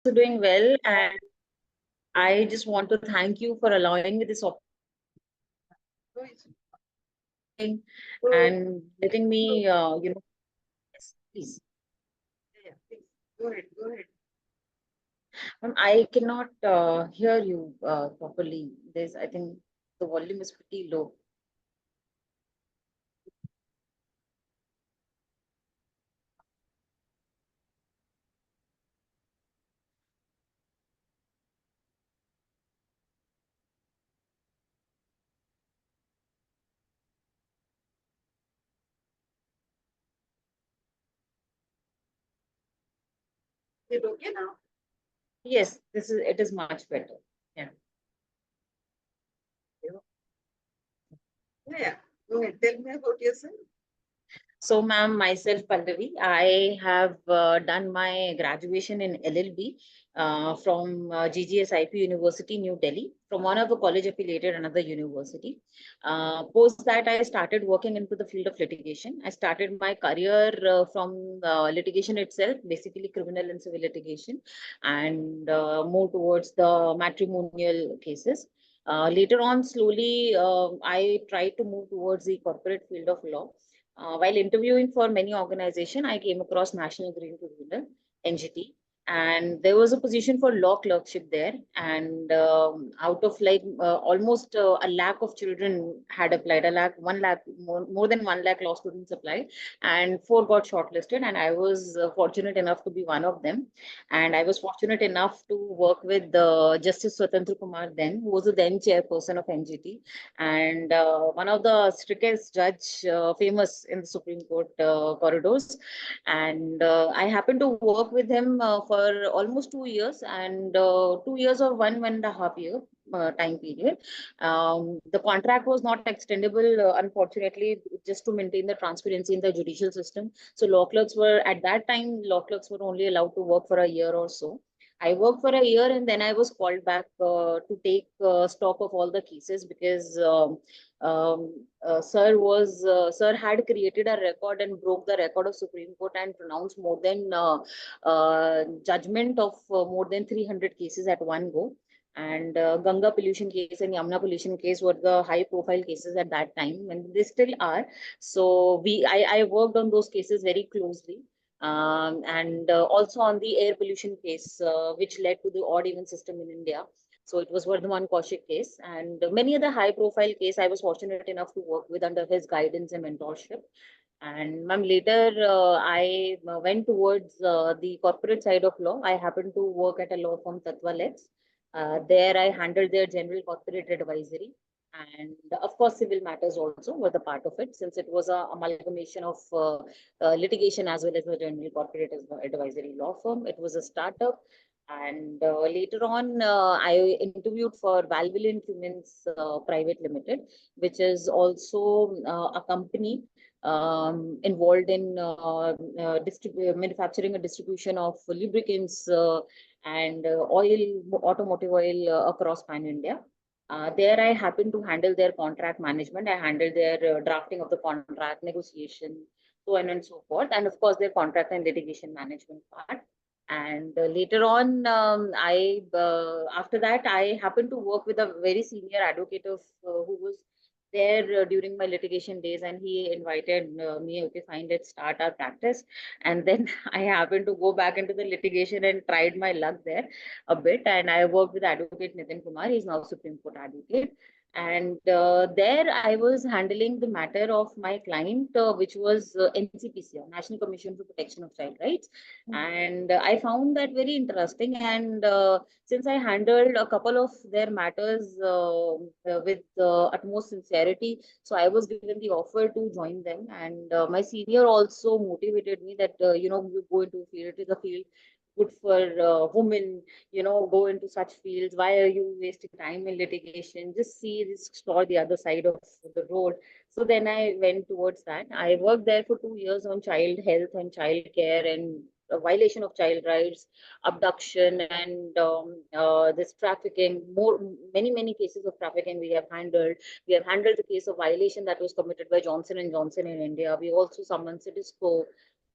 Also doing well, and I just want to thank you for allowing me this opportunity and letting me, yes, please. Yeah, please. Go ahead. Go ahead. I cannot hear you properly. I think the volume is pretty low. Is it okay now? Yes, it is much better. Yeah. Yeah. Go ahead. Tell me about yourself. So, ma'am, myself, Pallavi, I have done my graduation in LLB from GGSIP University, New Delhi, from one of the college affiliated another university. Post that, I started working into the field of litigation. I started my career from litigation itself, basically criminal and civil litigation, and moved towards the matrimonial cases. Later on, slowly, I tried to move towards the corporate field of law. While interviewing for many organizations, I came across National Green Tribunal, NGT, and there was a position for law clerkship there. And out of like almost a lakh of children had applied, 1 lakh, more than 1 lakh law students applied, and four got shortlisted. And I was fortunate enough to be one of them. And I was fortunate enough to work with Justice Swatantra Kumar then, who was the then chairperson of NGT and one of the strictest judge famous in the Supreme Court corridors. And I happened to work with him for almost 2 years, and 2 years or 1.5 year time period. The contract was not extendable, unfortunately, just to maintain the transparency in the judicial system. So at that time, law clerks were only allowed to work for a year or so. I worked for a year and then I was called back to take stock of all the cases because Sir had created a record and broke the record of Supreme Court and pronounced more than judgment of more than 300 cases at one go. And Ganga pollution case and Yamuna pollution case were the high profile cases at that time, and they still are. So I worked on those cases very closely, and also on the air pollution case, which led to the odd even system in India. So it was Vardhaman Kaushik case, and many other high-profile case I was fortunate enough to work with under his guidance and mentorship. And ma'am, later I went towards the corporate side of law. I happened to work at a law firm, Tatva Lex. There I handled their general corporate advisory. And of course, civil matters also were the part of it, since it was a amalgamation of litigation as well as a general corporate advisory law firm. It was a startup. And later on, I interviewed for Valvoline Cumins Private Limited, which is also a company involved in manufacturing and distribution of lubricants and automotive oil across pan India. There, I happened to handle their contract management. I handled their drafting of the contract, negotiation, so on and so forth, and of course, their contract and litigation management part. And later on, after that, I happened to work with a very senior advocate of who was there during my litigation days, and he invited me, okay, fine, let's start our practice. And then I happened to go back into the litigation and tried my luck there a bit. And I worked with Advocate Nitin Kumar. He's now Supreme Court advocate. And there I was handling the matter of my client, which was NCPCR, National Commission for Protection of Child Rights. And I found that very interesting. And since I handled a couple of their matters with utmost sincerity, so I was given the offer to join them. And my senior also motivated me that, you go into field, it is a field good for women, go into such fields. Why are you wasting time in litigation? Just see this, explore the other side of the road. So then I went towards that. I worked there for 2 years on child health and child care and violation of child rights, abduction, and this trafficking. Many cases of trafficking we have handled. We have handled the case of violation that was committed by Johnson and Johnson in India. We also summoned Citizco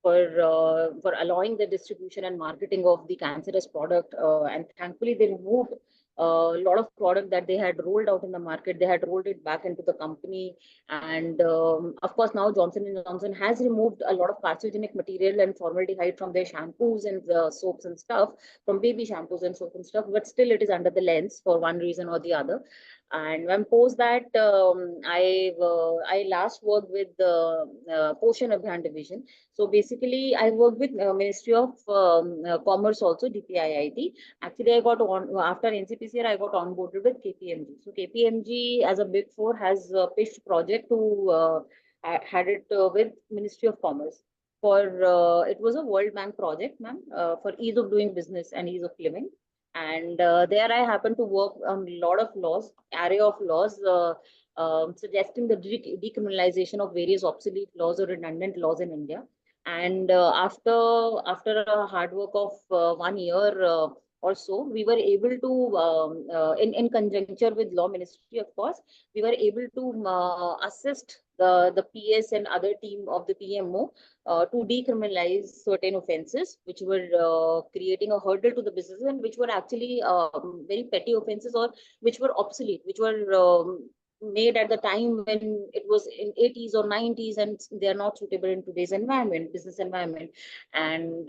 for allowing the distribution and marketing of the cancerous product. And thankfully, they removed a lot of product that they had rolled out in the market. They had rolled it back into the company. And of course, now Johnson and Johnson has removed a lot of carcinogenic material and formaldehyde from their shampoos and soaps and stuff, from baby shampoos and soap and stuff. But still, it is under the lens for one reason or the other. And when post that, I last worked with the Poshan Abhiyan division. So basically, I worked with Ministry of Commerce also, DPIIT. Actually, I got on after NCPCR, I got onboarded with KPMG. So KPMG, as a Big Four, has pitched project to had it with Ministry of Commerce. For it was a World Bank project, ma'am, for ease of doing business and ease of living. And there I happened to work on a lot of laws, array of laws, suggesting the decriminalization of various obsolete laws or redundant laws in India. And after a hard work of 1 year or so, we were able to, in conjuncture with Law Ministry, of course, we were able to assist the PS and other team of the PMO to decriminalize certain offenses which were creating a hurdle to the business, and which were actually very petty offenses, or which were obsolete, which were made at the time when it was in 80s or 90s, and they are not suitable in today's environment, business environment. And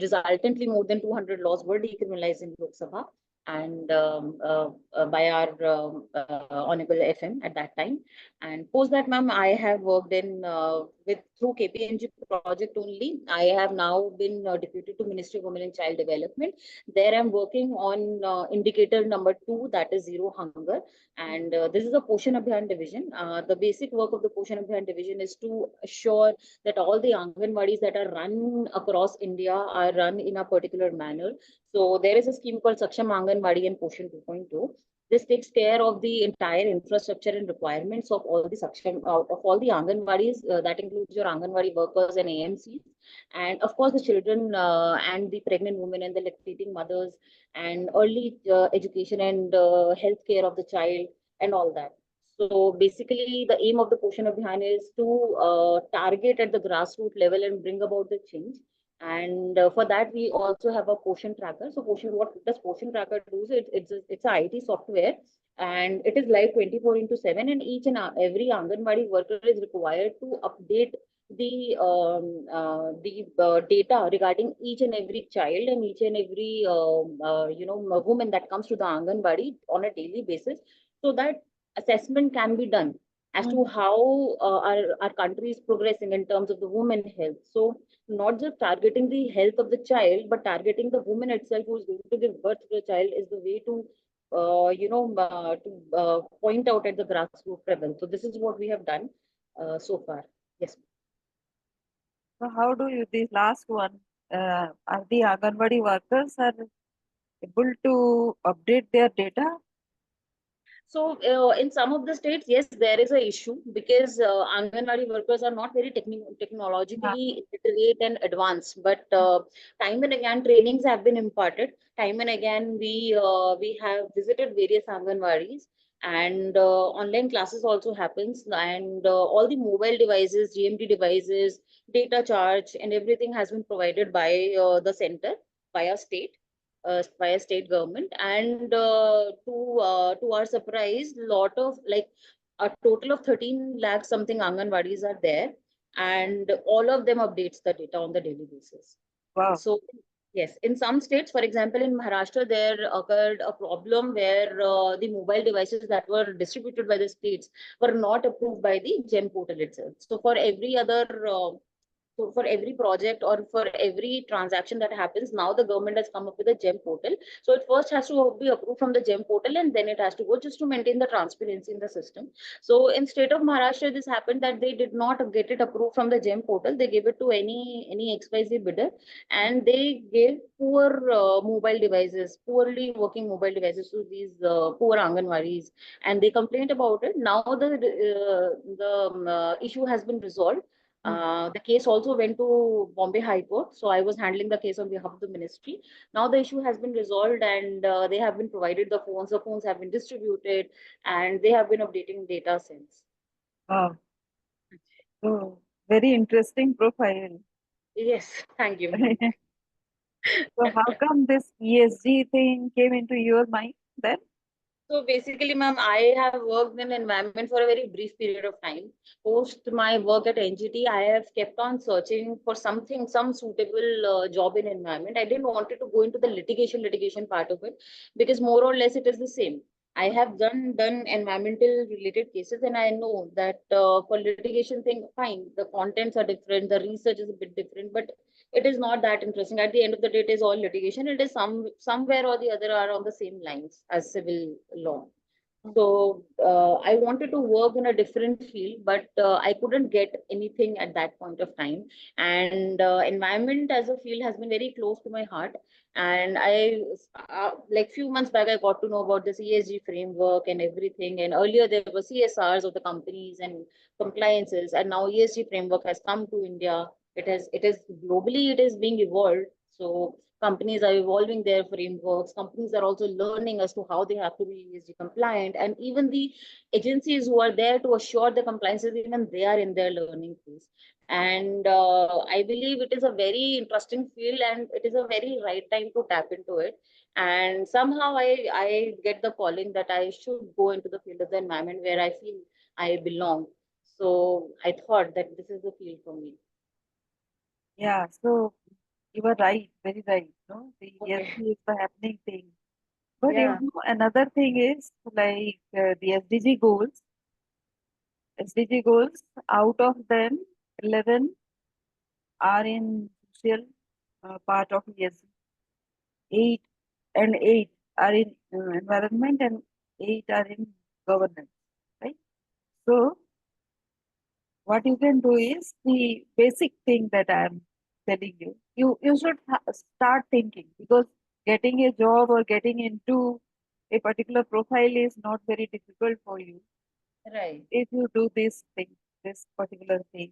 resultantly, more than 200 laws were decriminalized in Lok Sabha, and by our honorable FM at that time. And post that, ma'am, I have worked in with through KPMG project only. I have now been deputed to Ministry of Women and Child Development. There I'm working on indicator number 2, that is zero hunger. And this is a Poshan Abhiyan division. The basic work of the Poshan Abhiyan division is to assure that all the Anganwadis that are run across India are run in a particular manner. So there is a scheme called Saksham Anganwadi and Poshan 2.2. This takes care of the entire infrastructure and requirements of all the Saksham, of all the Anganwadis. That includes your Anganwadi workers and AMCs, and of course the children and the pregnant women and the lactating mothers, and early education and health care of the child and all that. So basically, the aim of the Poshan Abhiyan is to target at the grassroots level and bring about the change. And for that, we also have a Poshan tracker. So Poshan, what does Poshan tracker do? It's a IT software, and it is live 24/7. And each and every Anganwadi worker is required to update the data regarding each and every child and each and every woman that comes to the Anganwadi on a daily basis, so that assessment can be done as to how our country is progressing in terms of the women health. So not just targeting the health of the child, but targeting the woman itself who is going to give birth to the child is the way to point out at the grassroots level. So this is what we have done so far. Yes. So how do you, this last one, are the Anganwadi workers are able to update their data? So in some of the states, yes, there is a issue because Anganwadi workers are not very technologically literate and advanced. But time and again, trainings have been imparted. Time and again, we have visited various Anganwadis, and online classes also happens. And all the mobile devices, GMT devices, data charge, and everything has been provided by the center, by our state, by a state government. And to our surprise, lot of, like, a total of 13 lakh something Anganwadis are there, and all of them updates the data on the daily basis. Wow. So yes, in some states, for example, in Maharashtra, there occurred a problem where the mobile devices that were distributed by the states were not approved by the GEM portal itself. So for every other so for every project or for every transaction that happens, now the government has come up with a GEM portal. So it first has to be approved from the GEM portal, and then it has to go, just to maintain the transparency in the system. So in state of Maharashtra, this happened that they did not get it approved from the GEM portal. They gave it to any XYZ bidder, and they gave poor mobile devices, poorly working mobile devices to these poor Anganwadis, and they complained about it. Now the issue has been resolved. The case also went to Bombay High Court. So I was handling the case on behalf of the ministry. Now the issue has been resolved, and they have been provided the phones. The phones have been distributed, and they have been updating data since. Wow. So very interesting profile. Yes, thank you, ma'am. So how come this ESG thing came into your mind then? So basically, ma'am, I have worked in environment for a very brief period of time. Post my work at NGT, I have kept on searching for something, some suitable job in environment. I didn't wanted to go into the litigation part of it because more or less it is the same. I have done environmental related cases, and I know that for litigation thing, fine, the contents are different, the research is a bit different, but it is not that interesting. At the end of the day, it is all litigation. It is somewhere or the other are on the same lines as civil law. So I wanted to work in a different field, but I couldn't get anything at that point of time. And environment as a field has been very close to my heart. And like few months back, I got to know about this ESG framework and everything. And earlier there were CSRs of the companies and compliances, and now ESG framework has come to India. It is globally it is being evolved. So companies are evolving their frameworks. Companies are also learning as to how they have to be ESG compliant, and even the agencies who are there to assure the compliances, even they are in their learning phase. And I believe it is a very interesting field, and it is a very right time to tap into it. And somehow I get the calling that I should go into the field of the environment where I feel I belong. So I thought that this is the field for me. Yeah, so you were right, very right. No, the Okay. ESG is the happening thing. But Yeah. another thing is like the SDG goals. SDG goals, out of them, 11 are in social part of ESG. 8 are in environment and 8 are in governance, right? So what you can do is the basic thing that I am telling you. You should start thinking, because getting a job or getting into a particular profile is not very difficult for you Right. if you do this thing, this particular thing.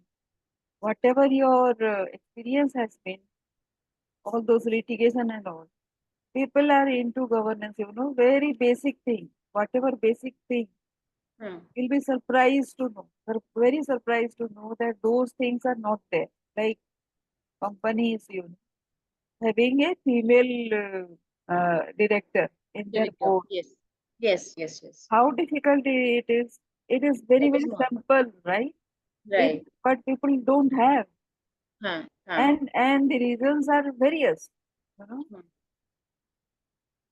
Whatever your experience has been, all those litigation and all, people are into governance, very basic thing, whatever basic thing, Hmm. you'll be surprised to know, very surprised to know that those things are not there. Like companies, having a female director in their Director. board. Yes. Yes. Yes. Yes. How difficult it is. It is very, It is very not. simple, right? Right. But people don't have. Huh. Huh. And the reasons are various. You know, Hmm.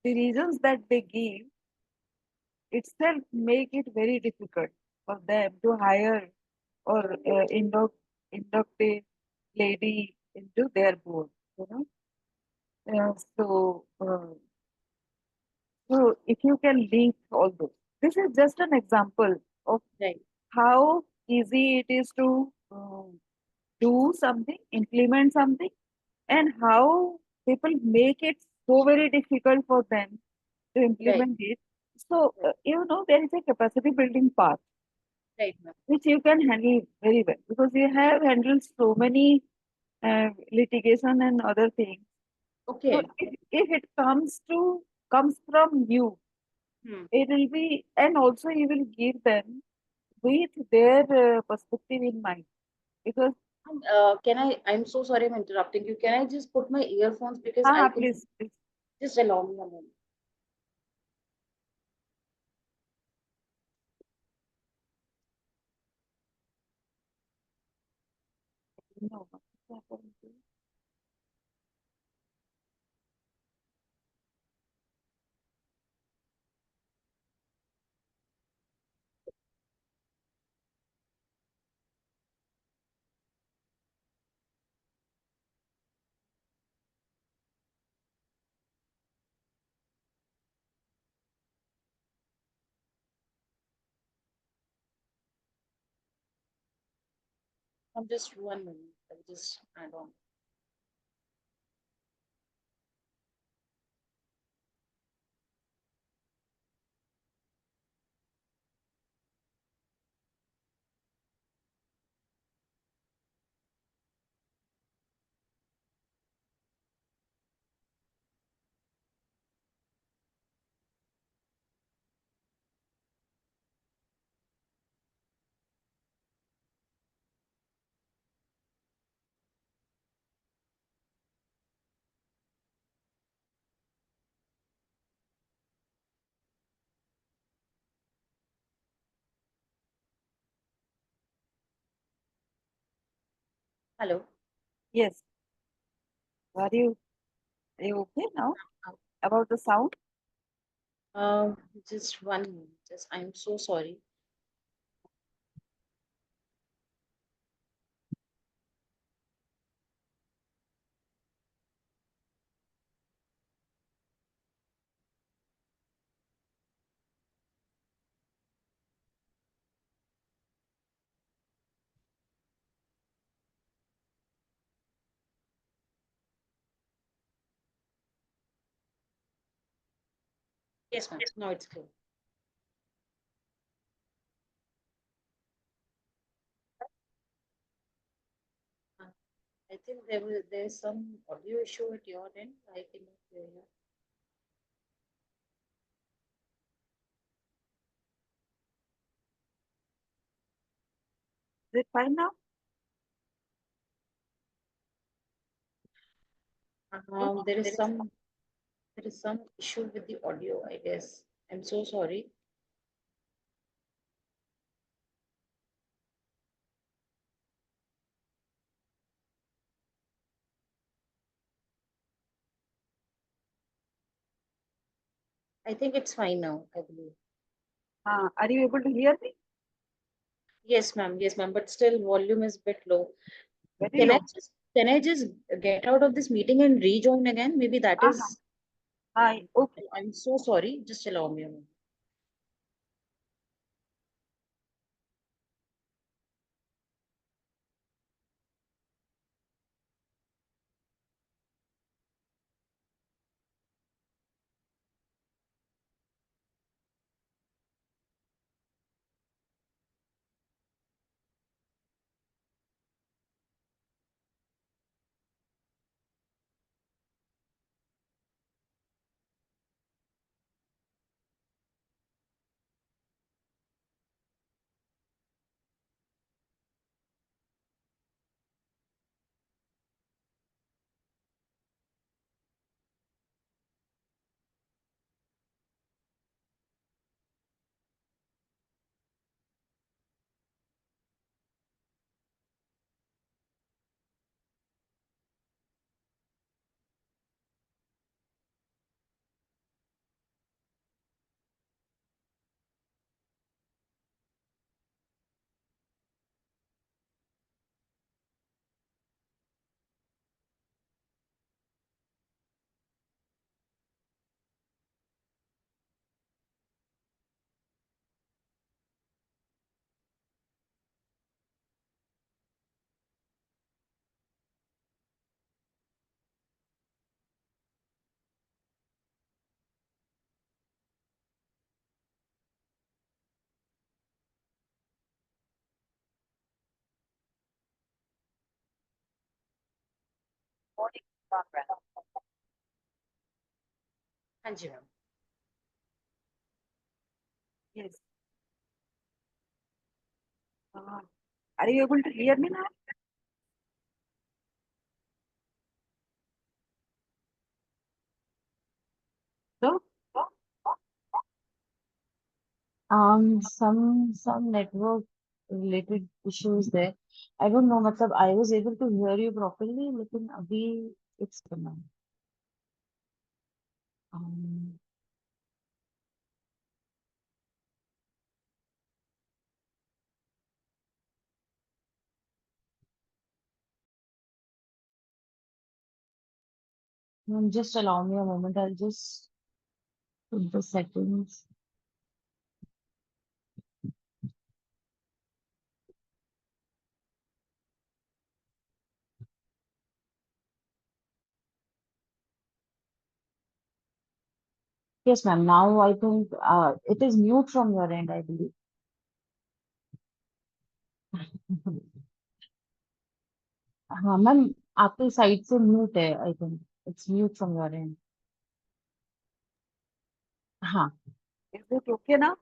the reasons that they give itself make it very difficult for them to hire or induct a lady into their board. You know, so if you can link all those, this is just an example of Right. how easy it is to do something, implement something, and how people make it so very difficult for them to Right. implement it. So, there is a capacity building part Right, ma'am. which you can handle very well, because you have handled so many litigation and other things. So, Okay. if it comes from you, Hmm. it will be, and also you will give them with their perspective in mind, because Can I? I'm so sorry I'm interrupting you. Can I just put my earphones because I could please, please. just allow me a moment. No, no, no. I'm just 1 minute. I'll just add on. Hello. Yes. Are you okay now about the sound? Just one minute. Just I'm so sorry. Yes, ma'am. Now it's clear. Uh, I think there's some audio issue at your end. I cannot hear you. Is it fine now? There is some issue with the audio, I guess. I'm so sorry. I think it's fine now, I believe. Are you able to hear me? Yes, ma'am. Yes, ma'am. But still, volume is bit low. Very Can I low. just get out of this meeting and rejoin again? Maybe that is. Hi. Okay. I'm so sorry. Just allow me a moment. हाँ जी, ma'am. Yes. Are you able to hear me now? So, Some network related issues there. I don't know. मतलब I was able to hear you properly, लेकिन अभी it's gone. Um, just allow me a moment. I'll just put the settings. Yes, ma'am. Now I think it is mute from your end, I believe. हाँ ma'am, आपके side से mute है, I think it's mute from your and. हाँ. is it okay now?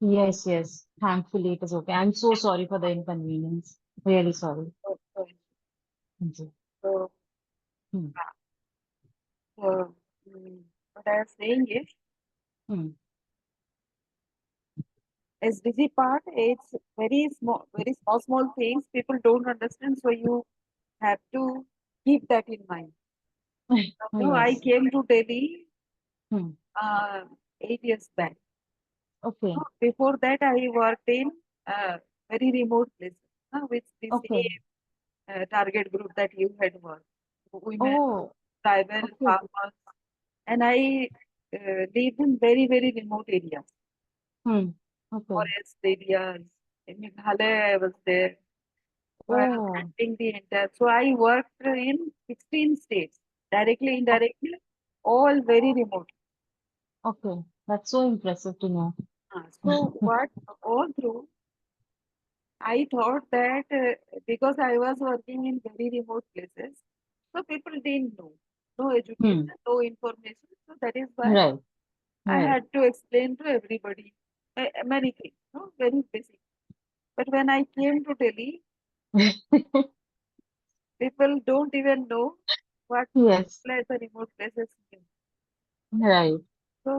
Yes, yes. Thankfully it is okay. I'm so sorry for the inconvenience. Really sorry. So, so, जी. so, Hmm. so, what I was saying Hmm. is busy part. It's very small, small things. People don't understand. So you have to keep that in mind. So I Yes. came to Delhi Hmm. 8 years back. Okay. So before that, I worked in very remote places, with the Okay. same target group that you had worked, women, Oh, tribal, okay. farmers, and I lived in very, very remote areas, Hmm. Okay. forest areas. In Meghalaya, I was there, Oh, handling the entire. So I worked in 16 states, directly, indirectly, all very remote. okay. That's so impressive to know. So what all through, I thought that because I was working in very remote places, so people didn't know, no education, Hmm. no information. So that is why Right. I Right. had to explain to everybody many things, no, very basic. But when I came to Delhi, people don't even know what Yes. like the remote places mean. Right. So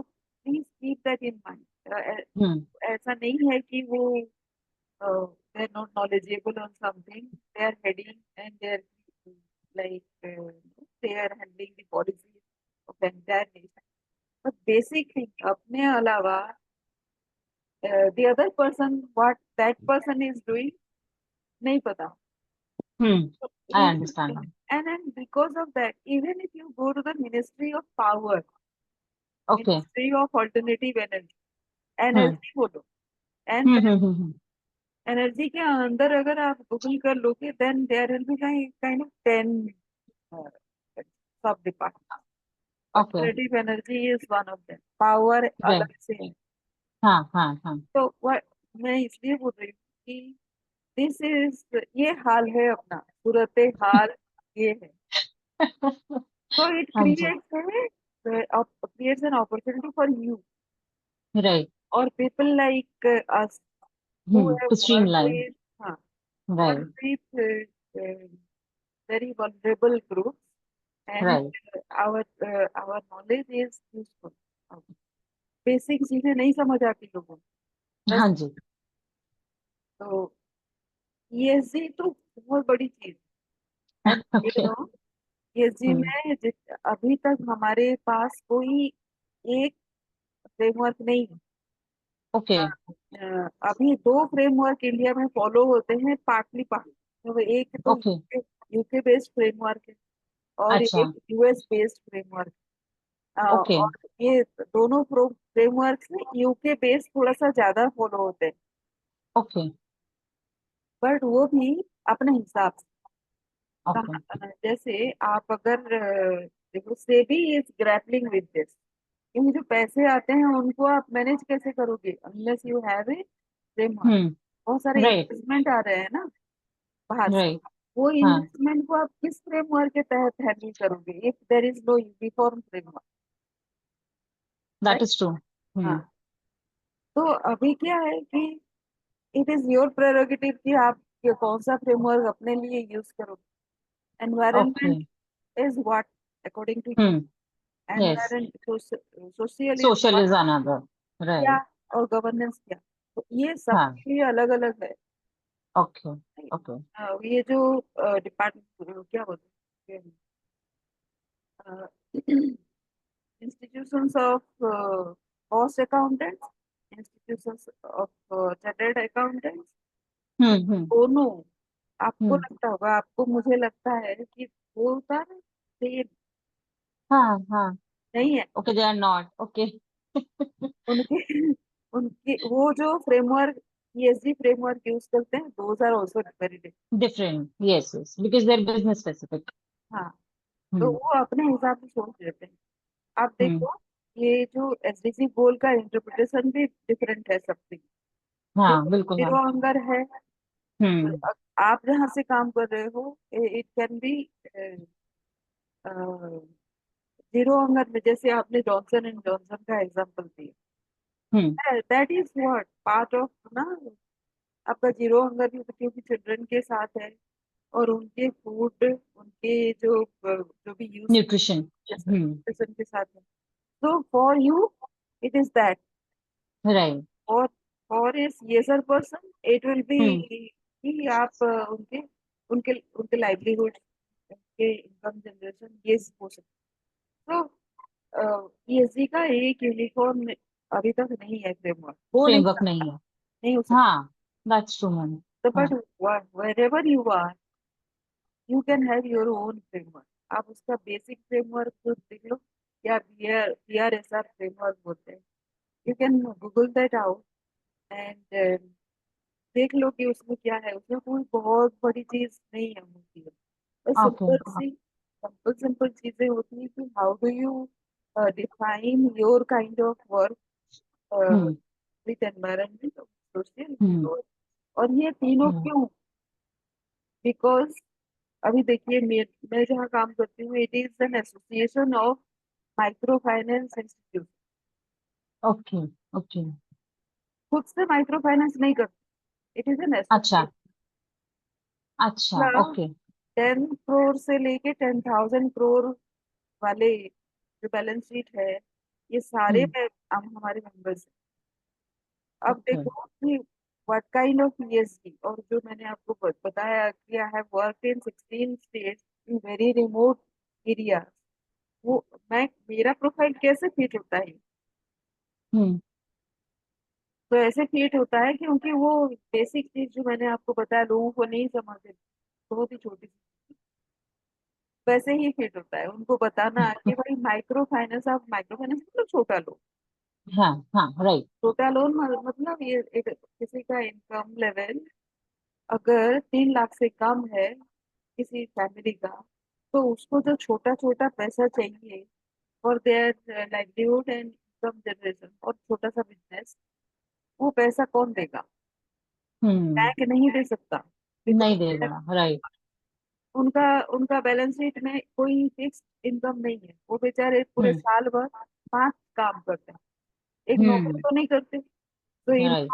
please keep that in mind. Hmm. ऐसा नहीं है कि वो they're not knowledgeable on something. They are heading and they're like they are handling the policies of the entire nation. But basic thing, अपने अलावा the other person, what that person is doing, नहीं पता. Hmm. So I even, understand now. and then because of that, even if you go to the Ministry of Power, Okay. Ministry of Alternative Energy, Hmm. Energy बोलो, Hmm. and Hmm. Hmm. Hmm. Energy के अंदर अगर आप Google कर लोगे, then there will be kind of 10 sub departments. Okay. Alternative energy is one of them. Power Right. अलग से है. हाँ हाँ हाँ. तो what मैं इसलिए बोल रही हूँ कि this is ये हाल है अपना, सूरत हाल ये है. So it हाँ जी. creates an opportunity for you Right. or people like us who Hmm. have To worked streamline. with, Right. worked with very vulnerable groups, and Right. our knowledge is useful. Basic चीजें नहीं समझ आती लोगों को, बस. हाँ जी. तो ESG तो बहुत बड़ी चीज. And Okay. ESG Hmm. में अभी तक हमारे पास कोई एक फ्रेमवर्क नहीं है. Okay. अभी 2 फ्रेमवर्क इंडिया में फॉलो होते हैं, पार्टली पार्ट. तो एक तो Okay. यूके बेस्ड फ्रेमवर्क है और अच्छा. एक यूएस बेस्ड फ्रेमवर्क. Okay. और ये दोनों फ्रेमवर्क में यूके बेस्ड थोड़ा सा ज्यादा फॉलो होते हैं, Okay. बट वो भी अपने हिसाब से. Okay. जैसे आप अगर देखो, SEBI is grappling with this. ये जो पैसे आते हैं उनको आप मैनेज कैसे करोगे unless you have a framework. Hmm. बहुत सारे Right. इन्वेस्टमेंट आ रहे हैं ना बाहर से. Right. वो हाँ. इन्वेस्टमेंट को आप किस फ्रेमवर्क के तहत हैंडल करोगे if there is no uniform framework, That right? is true. Hmm. हाँ. तो अभी क्या है कि इट इज योर प्रेरोगेटिव कि आप ये कौन सा फ्रेमवर्क अपने लिए यूज करोगे. Environment Okay. Is what according to Hmm. Yes. Environment. Social is Social what is another. क्या, Right. और गवर्नेंस क्या. तो ये हाँ. सबके लिए अलग अलग है. Okay. Okay. ये जो डिपार्टमेंट क्या बोलते हैं, institutions of cost accountants, institutions of chartered accountants, Hmm. Hmm. दोनों. आपको Hmm. लगता होगा, आपको मुझे लगता है कि वो होता है सेम. हाँ हाँ. नहीं है. Okay. They are not. Okay. उनके उनके वो जो फ्रेमवर्क, ESG फ्रेमवर्क यूज करते हैं, those are also very different. Different. Yes. Yes. Because they're business specific. हाँ. तो Hmm. वो अपने हिसाब से सोच लेते हैं. आप Hmm. देखो, ये जो SDG गोल का इंटरप्रिटेशन भी डिफरेंट है सबकी. जो हाँ बिल्कुल हाँ. जीरो हंगर है, Hmm. आप जहाँ से काम कर रहे हो, it can be zero hunger में, जैसे आपने जॉनसन एंड जॉनसन का एग्जांपल Hmm. दिया, that is what part of ना. आपका जीरो हंगर भी क्योंकि चिल्ड्रन के साथ है, और उनके फूड, उनके जो भी यूज Nutrition. Hmm. के साथ है. So for you, it is that. Right. For for a yeser person, it will be Hmm. कि आप उनके उनके उनके लाइवलीहुड के इनकम जनरेशन ये हो सकती है। तो ESG का एक यूनिफॉर्म अभी तक नहीं है, फ्रेमवर्क हो नहीं फ्रेमवर्क सकता, नहीं है। नहीं हो सकता। हाँ, दैट्स ट्रू मैम। तो हाँ, but wherever you are, you can have your own framework. आप उसका बेसिक फ्रेमवर्क खुद देख लो, या BRSR फ्रेमवर्क बोलते हैं। You can Google that out and देख लो कि उसमें क्या है। उसमें कोई बहुत बड़ी चीज नहीं है होती है, बस ओके। सिंपल सिंपल चीजें होती है कि how do you define your kind of work hmm with environment, social. Hmm और ये तीनों हम्म क्यों? बिकॉज अभी देखिए, मैं जहाँ काम करती हूँ, it is an association of micro finance institute. Okay okay. खुद से माइक्रो फाइनेंस नहीं करती, इट इज एन अच्छा एसोसिएशन। अच्छा। ओके। 10 करोड़ से लेके 10,000 करोड़ वाले जो बैलेंस शीट है, ये सारे हम्म हम हमारे मेंबर्स हैं। अब ओके। देखो कि व्हाट काइंड ऑफ ESG, और जो मैंने आपको बताया कि I have worked in 16 states in very remote area, वो मैं मेरा प्रोफाइल कैसे फिट होता है? हम्म तो ऐसे फिट होता है क्योंकि वो बेसिक चीज जो मैंने आपको बताया, लोगों को नहीं समझ है, बहुत ही छोटी सी, वैसे ही फिट होता है उनको बताना कि भाई माइक्रो फाइनेंस, आप माइक्रो फाइनेंस मतलब छोटा लोन। हाँ हाँ, राइट। छोटा लोन मतलब ये एक किसी का इनकम लेवल अगर 3 लाख से कम है किसी फैमिली का, तो उसको जो छोटा छोटा पैसा चाहिए for their livelihood and income generation, और छोटा सा बिजनेस, वो पैसा कौन देगा? हम्म बैंक नहीं दे सकता, नहीं बिकॉज देगा, राइट। उनका उनका बैलेंस शीट में कोई फिक्स इनकम नहीं है। वो बेचारे पूरे हम्म साल भर 5 काम करते हैं, एक नौकरी हम्म तो नहीं करते। तो राइट राइट।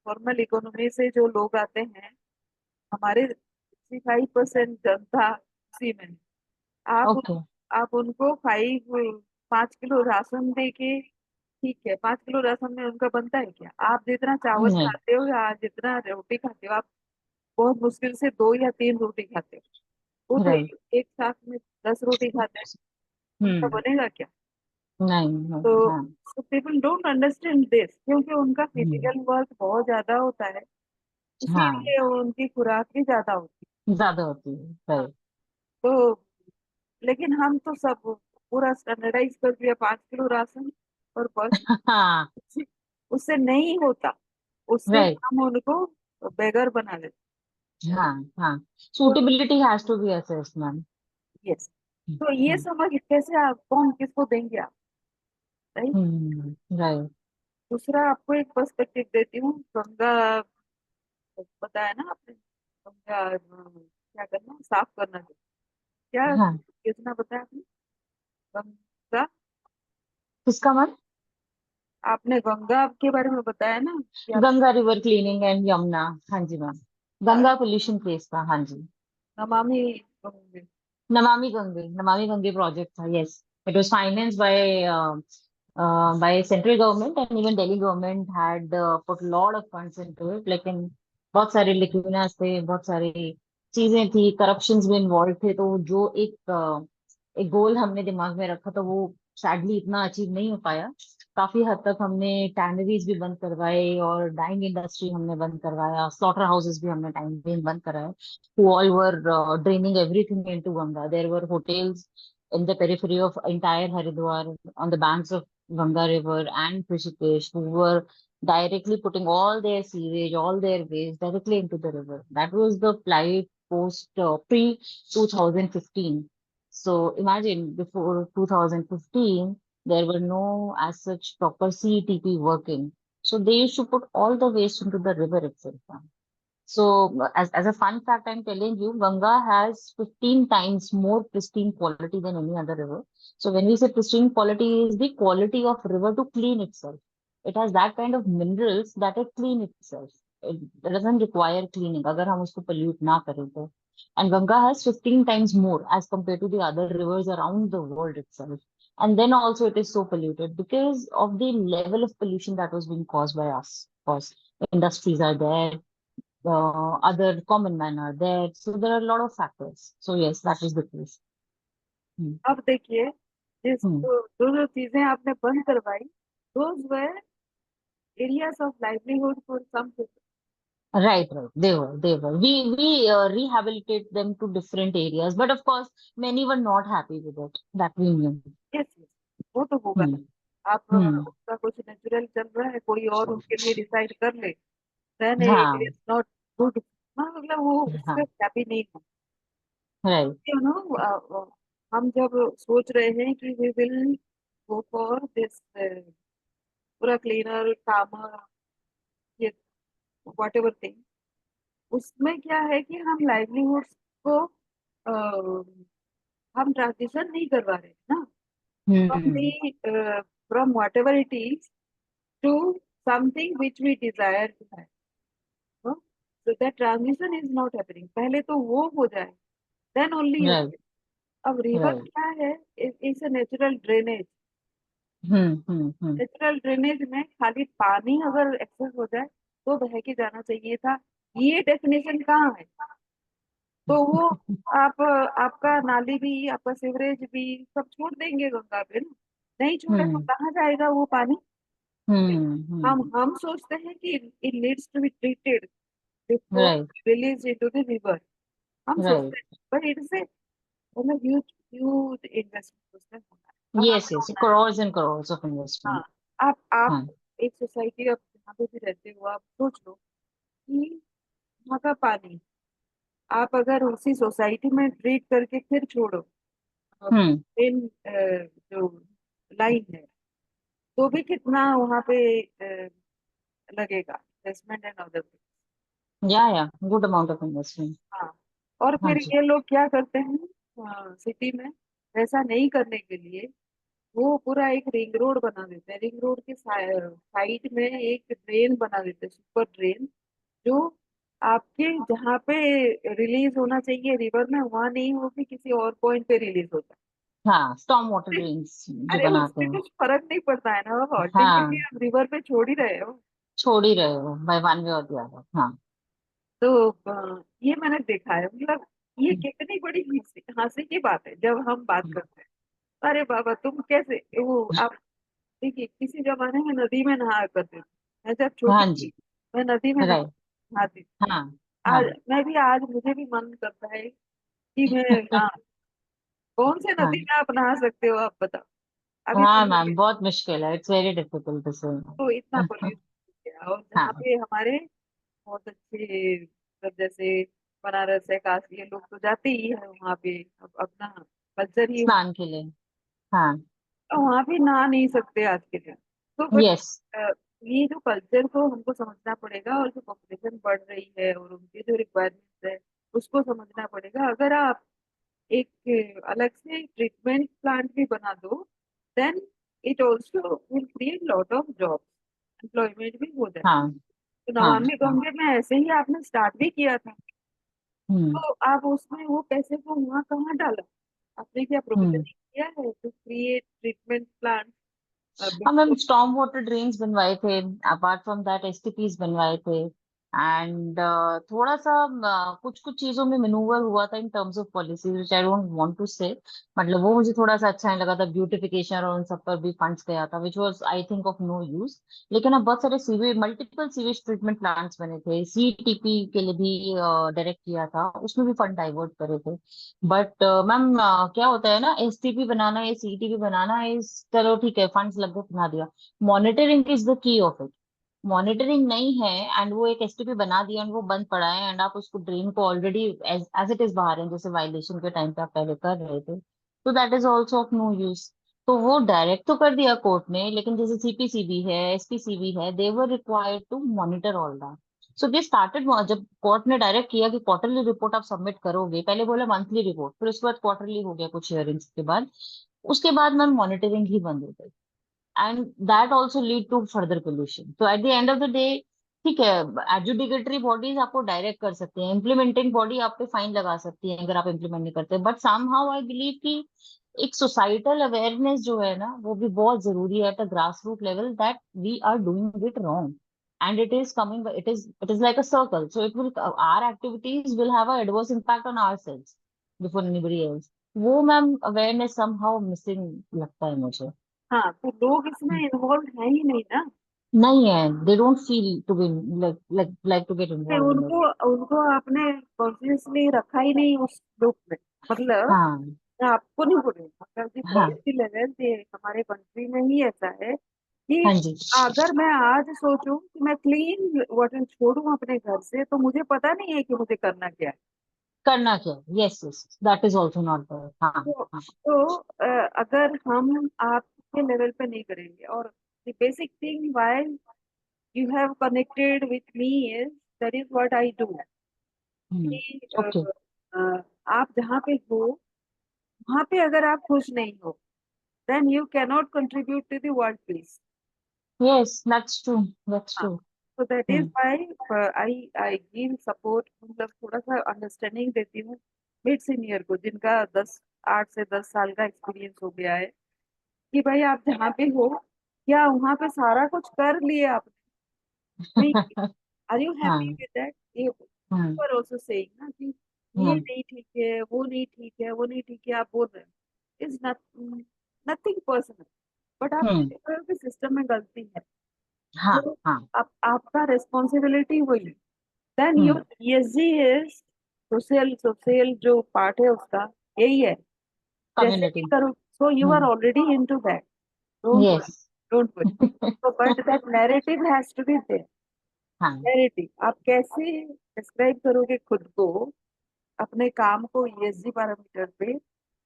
फॉर्मल इकोनॉमी से जो लोग आते हैं, हमारे 65% जनता उसी में है। आप ओके। आप उनको 5 किलो राशन दे के, ठीक है, 5 किलो राशन में उनका बनता है क्या? आप जितना चावल नहीं। खाते हो या जितना रोटी खाते हो, आप बहुत मुश्किल से 2 या 3 रोटी खाते हो। वो तो राइट। एक साथ में 10 रोटी खाते हैं, उनका हम्म बनेगा क्या? नहीं नहीं। तो हाँ। पीपल डोंट अंडरस्टैंड दिस, क्योंकि उनका हम्म फिजिकल वर्क बहुत ज्यादा होता है, हाँ, इसीलिए उनकी खुराक भी ज्यादा होती ज्यादा होती है, है। हाँ, राइट। तो लेकिन हम तो सब पूरा स्टैंडर्डाइज कर दिया, 5 किलो राशन और बस। हाँ, उससे उससे नहीं होता, उससे राइट। हम उनको बेगर बना लेते। हाँ हाँ, तो suitability has to be assessed, ma'am. Yes, तो ये समझ कैसे, आप कौन किसको देंगे आप, राइट? राइट। दूसरा आपको एक पर्सपेक्टिव देती हूँ। गंगा, बताया ना आपने, गंगा क्या करना, साफ करना चाहिए, क्या हाँ, कितना बताया आपने? गंगा, किसका मैम? आपने गंगा के बारे में बताया ना कि आप Ganga river cleaning and Yamuna. हाँ जी मैम। गंगा पोल्यूशन केस का, हाँ जी। Namami Gange. Namami Gange project था, yes. It was financed by central government, and even Delhi government had put a lot of funds into it. लेकिन बहुत सारे लिक्विनास थे, बहुत सारी चीजें थी, करप्शंस में इन्वॉल्व थे, तो जो एक गोल हमने दिमाग में रखा था, वो सैडली इतना अचीव नहीं हो पाया। काफी हद तक हमने टैनरीज भी बंद करवाए, और डाइंग इंडस्ट्री हमने बंद करवाया, स्लॉटर हाउसेस भी हमने टाइम पे बंद कराए, who all were draining everything into Ganga. There were hotels in the periphery of entire Haridwar, on the banks of Ganga River and Rishikesh, who were directly putting all their sewage, all their waste directly into the river. That was the plight post pre 2015. So imagine, before 2015, there were no as such proper CETP working. So they used to put all the waste into the river itself. So, as a fun fact, I'm telling you, Ganga has 15 times more pristine quality than any other river. So, when we say pristine quality, is the quality of river to clean itself. It has that kind of minerals that it clean itself. It doesn't require cleaning. अगर हम उसको pollute ना करें तो. And Ganga has 15 times more as compared to the other rivers around the world itself. And then also it is so polluted because of the level of pollution that was being caused by us. Of course, industries are there, other common men are there. So there are a lot of factors. So yes, that is the case. Hmm. अब देखिए, जिस Hmm. जो चीजें आपने बंद करवाई, those were areas of livelihood for some people. Right. They were. We rehabilitate them to different areas, but of course, many were not happy with it. That we knew. Yes, yes, वो तो होगा। Hmm. आप Hmm. उसका कुछ natural चल रहा है, कोई और उनके लिए डिसाइड कर ले, then it हाँ, is not good। हाँ, मतलब वो उससे हाँ, हैप्पी नहीं है। right. You know, हम जब सोच रहे हैं कि we will go for this पूरा क्लीनर कामर, ये whatever thing, उसमें क्या है कि हम लाइवलीहुड को हम ट्रांजिशन नहीं करवा रहे हैं ना, from Hmm. the from whatever it is to something which we desire to have, no? So that transition is not happening। पहले तो वो हो जाए, then only you Right. can। अब रिवर Right. क्या है, it's a natural drainage. Hmm. Natural drainage में खाली पानी अगर एक्सेस हो जाए तो बह के जाना चाहिए था, ये डेफिनेशन कहाँ है? तो वो आप आपका नाली भी, आपका सीवरेज भी सब छोड़ देंगे गंगा पे ना, नहीं छोड़े तो Hmm. कहाँ जाएगा वो पानी? Hmm. हम सोचते हैं कि it needs to be treated before Right. Release into the river, हम Right. सोचते हैं, बट इट्स ए मतलब ह्यूज ह्यूज इन्वेस्टमेंट उसमें होना है। अब Yes, आपको yes. होना है। Crores and crores of हाँ, investment. आप हाँ. एक सोसाइटी, आप जहाँ पे भी रहते हो, आप सोच लो कि वहाँ का पानी आप अगर उसी सोसाइटी में ट्रीट करके फिर छोड़ो Hmm. मेन जो लाइन है, तो भी कितना वहाँ पे लगेगा investment and other. Yeah. Good amount of investment. हाँ, और हाँ फिर जी. ये लोग क्या करते हैं सिटी में, वैसा नहीं करने के लिए वो पूरा एक रिंग रोड बना देते हैं। रिंग रोड के साइड में एक ड्रेन बना देते हैं, सुपर ड्रेन, जो आपके जहाँ पे रिलीज होना चाहिए रिवर में, वहां नहीं होगी, किसी और पॉइंट पे रिलीज होता हाँ, storm water है। drains जो अरे बनाते उससे हैं. कुछ फर्क नहीं पड़ता है ना, अब अल्टीमेटली हाँ, आप रिवर पे छोड़ ही रहे हो। छोड़ ही रहे हो by one way or the other. हाँ. तो ये मैंने देखा है, मतलब ये कितनी बड़ी हंसी हंसी की बात है जब हम बात करते हैं। अरे बाबा, तुम कैसे वो आप देखिए, किसी जमाने में नदी में नहाया करते थे। मैं जब छोटी हाँ थी, जी. मैं नदी में राइट. नहाती थी। हाँ. आज हाँ. मैं भी, आज मुझे भी मन करता है कि मैं कौन से नदी हाँ. में आप नहा सकते हो, आप बताओ। अभी तो हाँ नहीं है, मैम, बहुत मुश्किल है. इट्स वेरी डिफिकल्ट टू से. तो इतना पोल्यूशन हो गया। और जहाँ हाँ. पे हमारे बहुत अच्छे, मतलब जैसे बनारस है, काशी, ये लोग तो जाते ही है वहाँ पे, अपना कल्चर ही, स्नान के लिए. हाँ. वहाँ भी नहा नहीं सकते आज के दिन। तो बट यस. ये जो कल्चर को हमको समझना पड़ेगा, और जो पॉपुलेशन बढ़ रही है और उनके जो रिक्वायरमेंट्स है उसको समझना पड़ेगा। अगर आप एक अलग से ट्रीटमेंट प्लांट भी बना दो, then it also will create lot of job, employment भी हो जाए। हाँ. तो हाँ. नमामि हाँ. गंगे में ऐसे ही आपने स्टार्ट भी किया था, हम्म. तो आप उसमें वो पैसे को वहां कहाँ डाला? आपने क्या प्रोविजन हम्म. किया है टू क्रिएट ट्रीटमेंट प्लांट हाँ ma'am, before? Storm water drains बनवाए थे. अपार्ट फ्रॉम दैट एसटीपीज बनवाए थे. एंड थोड़ा सा कुछ कुछ चीजों में मैनूवर हुआ था in terms of policies which I don't want to say. मतलब वो मुझे थोड़ा सा अच्छा नहीं लगा था. ब्यूटिफिकेशन और उन सब पर भी फंड्स गया था which was I think of no use. लेकिन अब बहुत सारे sewage, multiple sewage treatment plants बने थे. सीटीपी के लिए भी डायरेक्ट किया था, उसमें भी फंड डाइवर्ट करे थे. बट मैम क्या होता है ना, एसटीपी बनाना या सीटीपी बनाना इज, चलो ठीक है, फंड्स लग गए, बना दिया. Monitoring is the key of it. Monitoring नहीं है एंड वो एक एसटीपी बना दिया एंड वो बंद पड़ा है एंड आप उसको ड्रेन को already as as it is बहा रहे हैं जैसे वायलेशन के टाइम पे आप पहले कर रहे थे, तो that is also of no use. तो वो डायरेक्ट तो कर दिया कोर्ट ने, लेकिन जैसे सीपीसीबी है, एसपीसीबी है, they were required to monitor all that. So they started, जब कोर्ट ने डायरेक्ट किया कि क्वार्टरली रिपोर्ट आप सबमिट करोगे, पहले बोले मंथली रिपोर्ट, फिर उसके बाद क्वार्टरली हो गया कुछ हियरिंग्स के बाद. उसके बाद मैम मॉनिटरिंग ही बंद हो गई and that also lead to further pollution. तो at the end of the day, ठीक है, एडजुडिकेटरी बॉडीज आपको डायरेक्ट कर सकते हैं, इम्प्लीमेंटिंग बॉडी आप पे फाइन लगा सकती है अगर आप इम्प्लीमेंट नहीं करते, बट समहाउ आई बिलीव कि एक सोसाइटल अवेयरनेस जो है ना, वो भी बहुत जरूरी है at the grass root level, that we are doing it wrong. and it is coming, it is like a circle. So it will, our activities will have an adverse impact on ourselves before anybody else. वो ma'am awareness somehow missing लगता है मुझे. हाँ, तो लोग इसमें involve है ही नहीं ना। नहीं है, they don't feel to be like to get कि involved in it. उनको उनको आपने कॉन्शियसली रखा ही नहीं उस ग्रुप में। मतलब हाँ मैं आपको नहीं बोल रही हूँ, मतलब कि हाँ पॉलिसी लेवल ये हमारे कंट्री में ही ऐसा है कि हाँ जी, अगर मैं आज सोचूं कि मैं क्लीन वाटर छोड़ूं अपने घर से, तो मुझे पता नहीं है कि मुझे करना क्या है। करना क्या, yes yes, that is also not there. हाँ तो, हाँ. अगर हम आपके लेवल पे नहीं करेंगे, और the basic thing why you have connected with me is that is what I do कि ओके. आप जहाँ पे हो वहाँ पे अगर आप खुश नहीं हो, then you cannot contribute to the world peace. Yes, that's true, that's हाँ, true. so that is why I give support, मतलब थोड़ा सा अंडरस्टैंडिंग देती हूँ मिड सीनियर को, जिनका 8 से 10 साल का एक्सपीरियंस हो गया है, कि भाई आप जहाँ पे हो, क्या वहाँ पे सारा कुछ कर लिए आपने? आर यू हैप्पी हाँ विद दैट? ये हाँ पर ऑल्सो सेइंग ना कि ये हाँ नहीं ठीक है, वो नहीं ठीक है, वो नहीं ठीक है, आप बोल रहे हैं इज नथिंग पर्सनल, बट आप हम्म. देख रहे हो कि सिस्टम में गलती है, हाँ तो हाँ. आपका रिस्पॉन्सिबिलिटी वही। Then you hmm. ESG is social social जो पार्ट है उसका यही है, जैसे भी कम्युनिटी. करो, so you are hmm. Already into that, don't worry, yes. Don't worry. so but that narrative has to be there। हाँ. narrative आप कैसे डिस्क्राइब करोगे खुद को, अपने काम को ESG पैरामीटर पे,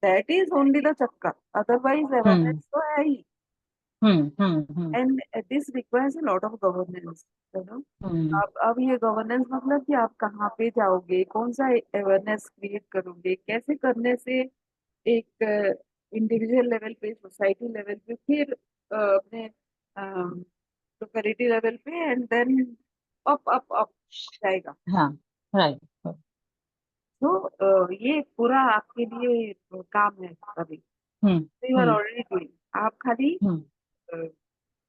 दैट इज ओनली द चक्का, अदरवाइज अवेयरनेस हम्म. तो है ही। Hmm. And this requires a lot of governance, you know. Hmm. अब ये गवर्नेंस मतलब कि आप कहाँ पे जाओगे, कौन सा अवेयरनेस क्रिएट करोगे, कैसे करने से एक इंडिविजुअल लेवल पे, सोसाइटी लेवल पे, फिर अपने लोकेलिटी लेवल पे, and then up up up जाएगा। हाँ. राइट. तो ये पूरा आपके लिए काम है अभी, hmm. You are hmm. Already doing. आप खाली हम्म. अ,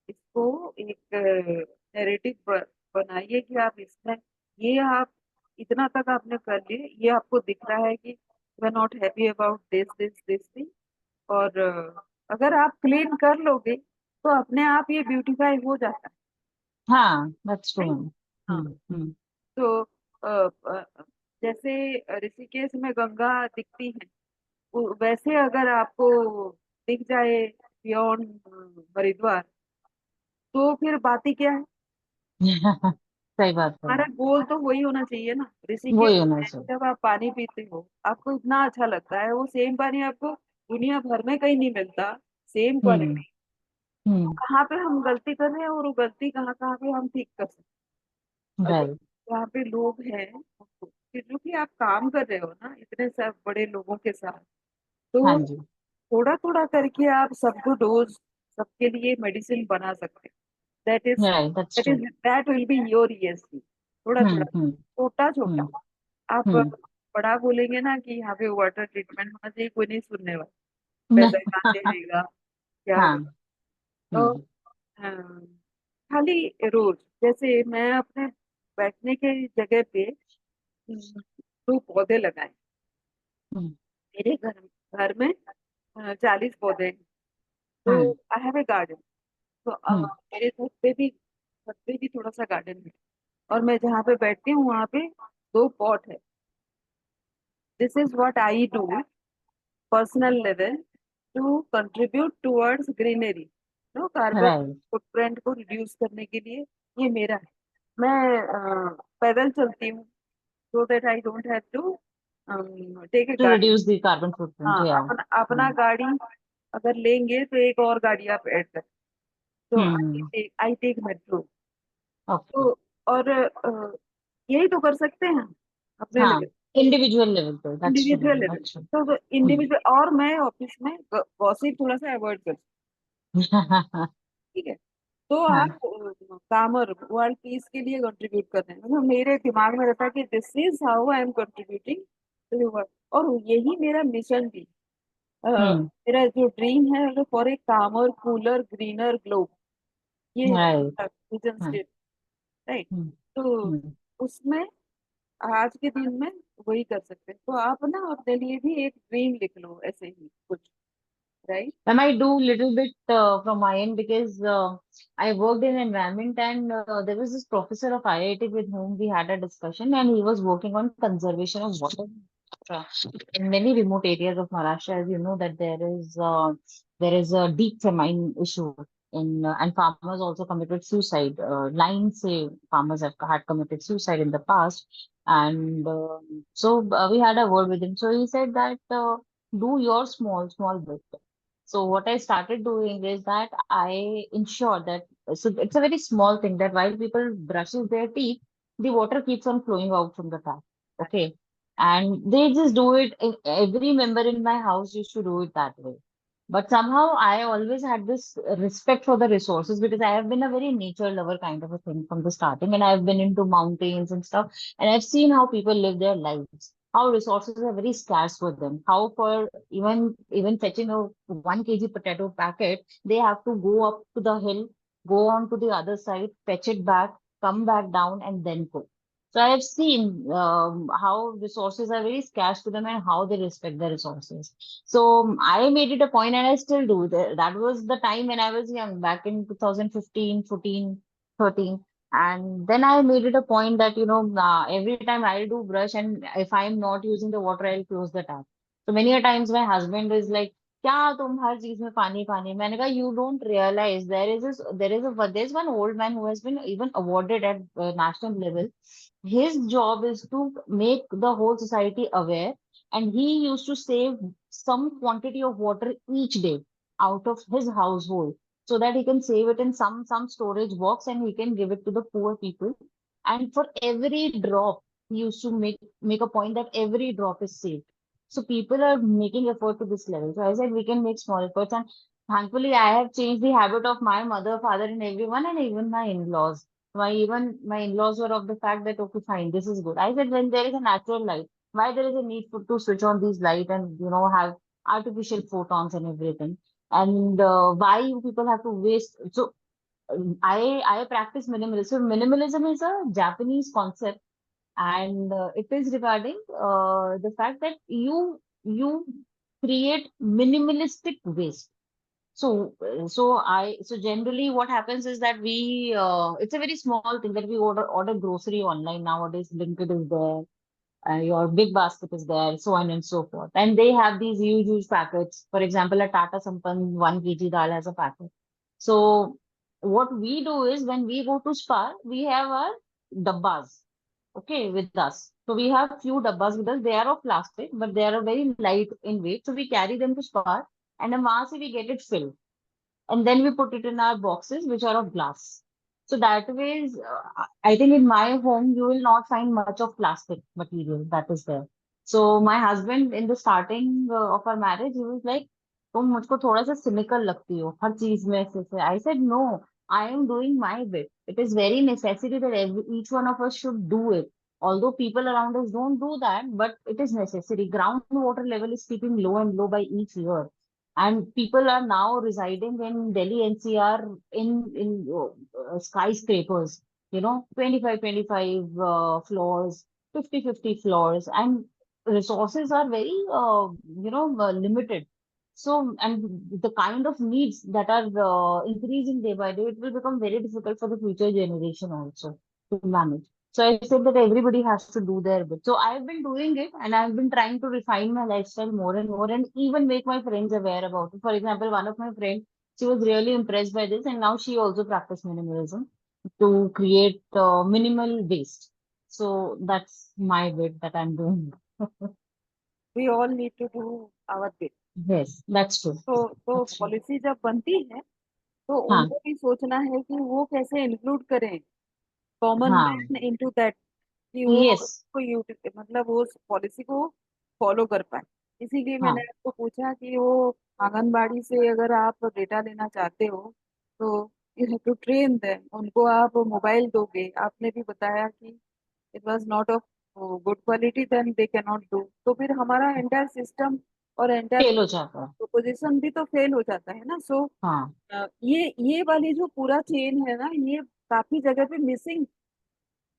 इसको एक नैरेटिव बनाइए कि आप इसमें, ये आप इतना तक आपने कर लिए, ये आपको दिख रहा है कि you are not happy about this this this thing, और अगर आप क्लीन कर लोगे तो अपने आप ये ब्यूटीफाई हो जाता हाँ, दैट्स है। ट्रू. हाँ, हम्म. तो जैसे ऋषिकेश में गंगा दिखती है, वैसे अगर आपको दिख जाए बियॉन्ड हरिद्वार, तो फिर बात ही क्या है? सही बात है. हमारा गोल तो वही होना चाहिए ना। वही ऋषिकेश होना में चाहिए. जब आप पानी पीते हो, आपको इतना अच्छा लगता है, वो सेम पानी आपको दुनिया भर में कहीं नहीं मिलता, सेम हम्म. क्वालिटी। हम्म. कहाँ पे हम गलती कर रहे हैं, और वो गलती कहाँ कहाँ पे हम ठीक कर सकते हैं। अगर राइट. यहाँ पे लोग हैं कि जो कि आप काम कर रहे हो ना इतने सब बड़े लोगों के साथ, हाँ तो जी. थोड़ा थोड़ा करके आप सबको डोज, सबके लिए मेडिसिन बना सकते हैं। That is right, that's that true. Is that will be your ESG। थोड़ा थोड़ा, हम्म. छोटा छोटा। हम्म. आप हम्म. बड़ा बोलेंगे ना कि यहाँ पे वाटर ट्रीटमेंट होना चाहिए, कोई नहीं सुनने वाला, पैसा कहाँ से आएगा, क्या हाँ. होगा। तो हम्म. खाली रोज, जैसे मैं अपने बैठने के जगह पे 2 पौधे लगाए, हम्म. मेरे घर घर में 40 पौधे हैं। तो hmm. I have a garden, तो हम्म. मेरे छत पे भी थोड़ा सा गार्डन है, और मैं जहाँ पे बैठती हूँ वहाँ पे 2 पॉट है। This is what I do personal level to contribute towards greenery, no carbon राइट. फुटप्रिंट को रिड्यूस करने के लिए। ये मेरा है। मैं पैदल चलती हूँ, so that I don't have to take a to गाड़ी। रिड्यूस द कार्बन फुटप्रिंट, हाँ, या. अपना गाड़ी अगर लेंगे तो एक और गाड़ी आप ऐड कर, तो hmm. I take metro. Okay. तो और यही तो कर सकते हैं अपने हाँ, लेवल, इंडिविजुअल लेवल पे, that's true, individual level. That's true. तो इंडिविजुअल, और मैं ऑफिस में गॉसिप थोड़ा सा अवॉइड कर, ठीक है। तो हाँ. आप कामर वर्ल्ड पीस के लिए कंट्रीब्यूट कर रहे हैं, मतलब मेरे दिमाग में रहता है कि this is how I am contributing to the world, और यही मेरा मिशन भी। हम्म. मेरा जो ड्रीम है फॉर ए कामर कूलर ग्रीनर ग्लोब, ये राइट. है विजन हाँ. स्टेट। राइट। हम्म, तो हम्म। उसमें आज के दिन में वही कर सकते हैं। तो आप ना अपने लिए भी एक ड्रीम लिख लो ऐसे ही कुछ, right. I might do little bit from my end because I worked in environment and there was this professor of IIT with whom we had a discussion and he was working on conservation of water uh, in many remote areas of Maharashtra. As you know that there is a deep famine issue in and farmers also committed suicide. Nine say farmers have had committed suicide in the past, and we had a word with him. So he said that do your small bit. So what I started doing is that I ensure that so it's a very small thing that while people brushes their teeth, the water keeps on flowing out from the tap. Okay. And they just do it. Every member in my house used to do it that way. But somehow I always had this respect for the resources because I have been a very nature lover kind of a thing from the starting, and I've been into mountains and stuff, and I've seen how people live their lives, how resources are very scarce for them, how for even fetching a 1 kg potato packet, they have to go up to the hill, go on to the other side, fetch it back, come back down, and then cook. So I have seen how resources are very scarce to them and how they respect the resources. So I made it a point and I still do. That was the time when I was young, back in 2015, 14, 13. And then I made it a point that, every time I'll do brush and if I'm not using the water, I'll close the tap. So many a times my husband is like, क्या तुम हर चीज में पानी पानी मैंने कहा you don't realize there's one old man who has been even awarded at national level. His job is to make the whole society aware, and he used to save some quantity of water each day out of his household so that he can save it in some storage box and he can give it to the poor people. And for every drop he used to make a point that every drop is saved. So people are making effort to this level. So I said we can make small efforts, and thankfully I have changed the habit of my mother, father, and everyone, and even my in-laws. My in-laws were of the fact that okay, fine, this is good. I said when there is a natural light, why there is a need to switch on these light and have artificial photons and everything, and why you people have to waste. So I practice minimalism. So minimalism is a Japanese concept, and it is regarding the fact that you create minimalistic waste. So generally what happens is that it's a very small thing that we order grocery online nowadays. Blinkit is there, your big basket is there, so on and so forth. And they have these huge packets. For example, a Tata Sampann 1 kg dal has a packet. So what we do is when we go to Spar, we have our dabbas, okay, with us. So we have few dabbas with us. They are of plastic, but they are very light in weight. So we carry them to Spar, and then वहां से we get it filled, and then we put it in our boxes which are of glass. So that way I think in my home you will not find much of plastic material that is there. So my husband in the starting of our marriage, he was like, तुम मुझको थोड़ा सा cynical लगती हो हर चीज में ऐसे I said no, I am doing my bit. It is very necessary that each one of us should do it, although people around us don't do that, but it is necessary. Groundwater level is keeping low and low by each year, and people are now residing in Delhi NCR in skyscrapers, 25 floors, 50 floors, and resources are very limited. So, and the kind of needs that are increasing day by day, it will become very difficult for the future generation also to manage. So I said that everybody has to do their bit. So I've been doing it, and I've been trying to refine my lifestyle more and more, and even make my friends aware about it. For example, one of my friends, she was really impressed by this, and now she also practices minimalism to create minimal waste. So that's my bit that I'm doing. We all need to do our bit. Yes, that's true. तो That's true. Policy जब बनती है तो हाँ, उनको भी सोचना है कि वो कैसे इंक्लूड करें कॉमन हाँ, मैन इनटू दैट, कि वो yes, मतलब वो पॉलिसी को फॉलो कर पाए। इसीलिए मैंने हाँ, आपको पूछा कि वो आंगनबाड़ी से अगर आप डेटा लेना चाहते हो तो you have to train them, उनको आप मोबाइल दोगे, आपने भी बताया कि it was not of good quality, then they can not do, तो फिर हमारा एंटायर सिस्टम और एंटायर फेल हो जाता है। प्रोपोजिशन भी तो फेल हो जाता है ना। हाँ, ये वाली जो पूरा चेन है ना, ये काफी जगह पे मिसिंग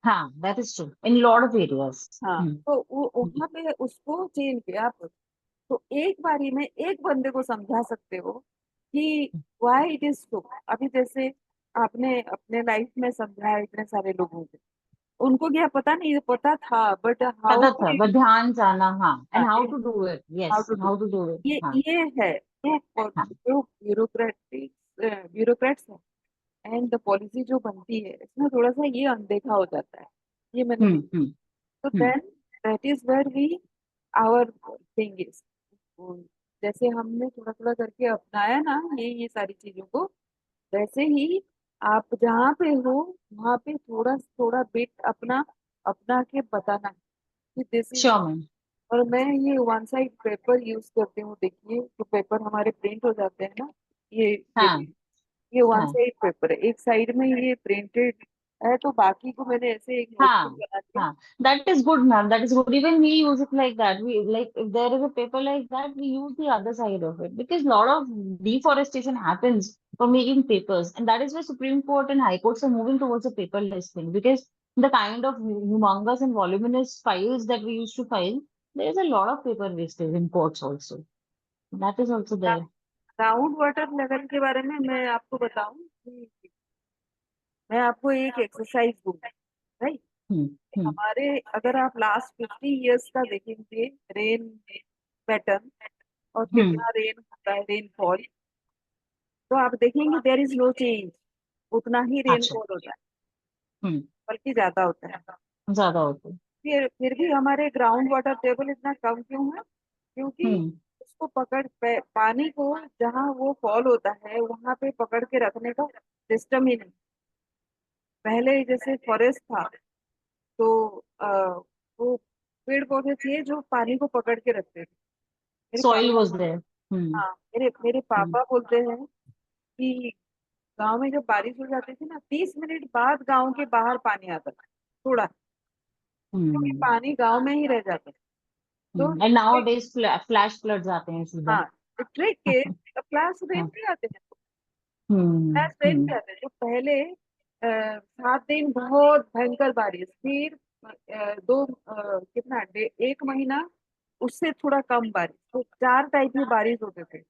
हाँ, that is true. In a lot of areas. हाँ, Hmm. तो वो वहां पे उसको चेंज पे आप तो एक बारी में एक बंदे को समझा सकते हो कि व्हाई इट इज सो। अभी जैसे आपने अपने लाइफ में समझाया इतने सारे लोगों को, उनको क्या पता नहीं, पता था बट हाउ पता टू था, but ध्यान जाना, हाँ, and how to do it. How Yes, to do, how to do it. हाँ, ये है। तो हाँ. जो ब्यूरोक्रेट्स है एंड द पॉलिसी जो बनती है इसमें थोड़ा सा ये अनदेखा हो जाता है, ये मैंने Hmm. देखा। Hmm. तो Hmm. Then that is where we our thing is, जैसे हमने थोड़ा थोड़ा करके अपनाया ना ये सारी चीजों को, वैसे ही आप जहाँ पे हो वहाँ पे थोड़ा थोड़ा बिट अपना अपना के बताना कि दिस इज। Sure, ma'am. और मैं ये वन साइड पेपर यूज करती हूँ, देखिए जो पेपर हमारे प्रिंट हो जाते हैं ना, ये हाँ, ये वन हाँ, साइड पेपर है, एक साइड में ये प्रिंटेड है, तो बाकी को मैंने ऐसे एक नोटबुक हाँ, बना दिया। हाँ. That is good, ma'am. That is good. Even we use it like that. We like if there is a paper like that, we use the other side of it because lot of deforestation happens for making papers, and that is why Supreme Court and High Courts are moving towards a paperless thing because the kind of humongous and voluminous files that we used to file, there is a lot of paper wastage in courts also. That is also there. Ground water level के बारे में मैं आपको बताऊं कि मैं आपको एक एक्सरसाइज दूंगी, राइट। Hmm. Hmm. हमारे अगर आप लास्ट 50 इयर्स का देखेंगे रेन पैटर्न और Hmm. कितना रेन होता है रेनफॉल, तो आप देखेंगे देयर इज नो चेंज, उतना ही अच्छा. रेनफॉल होता है, Hmm. बल्कि ज्यादा होता है। ज्यादा होते. फिर भी हमारे ग्राउंड वाटर टेबल इतना कम क्यों है? क्योंकि Hmm. उसको पानी को जहाँ वो फॉल होता है वहां पे पकड़ के रखने का सिस्टम ही नहीं। पहले जैसे फॉरेस्ट था तो वो पेड़ पौधे थे जो पानी को पकड़ के रखते थे। मेरे Soil पापा, was there. Hmm. हाँ, मेरे Hmm. पापा बोलते हैं कि गांव में जब बारिश हो जाती थी ना 30 मिनट बाद गांव के बाहर पानी आता था थोड़ा, क्योंकि Hmm. पानी गांव में ही रह जाता था। तो And nowadays flash floods आते हैं सीधा. हाँ, ट्रिक के क्लास रेन हाँ. भी आते हैं, Hmm. Class rain Hmm. भी आते हैं। तो पहले 7 दिन बहुत भयंकर बारिश, फिर कितना 1 महीना उससे थोड़ा कम बारिश, तो 4 टाइप की बारिश होते थे।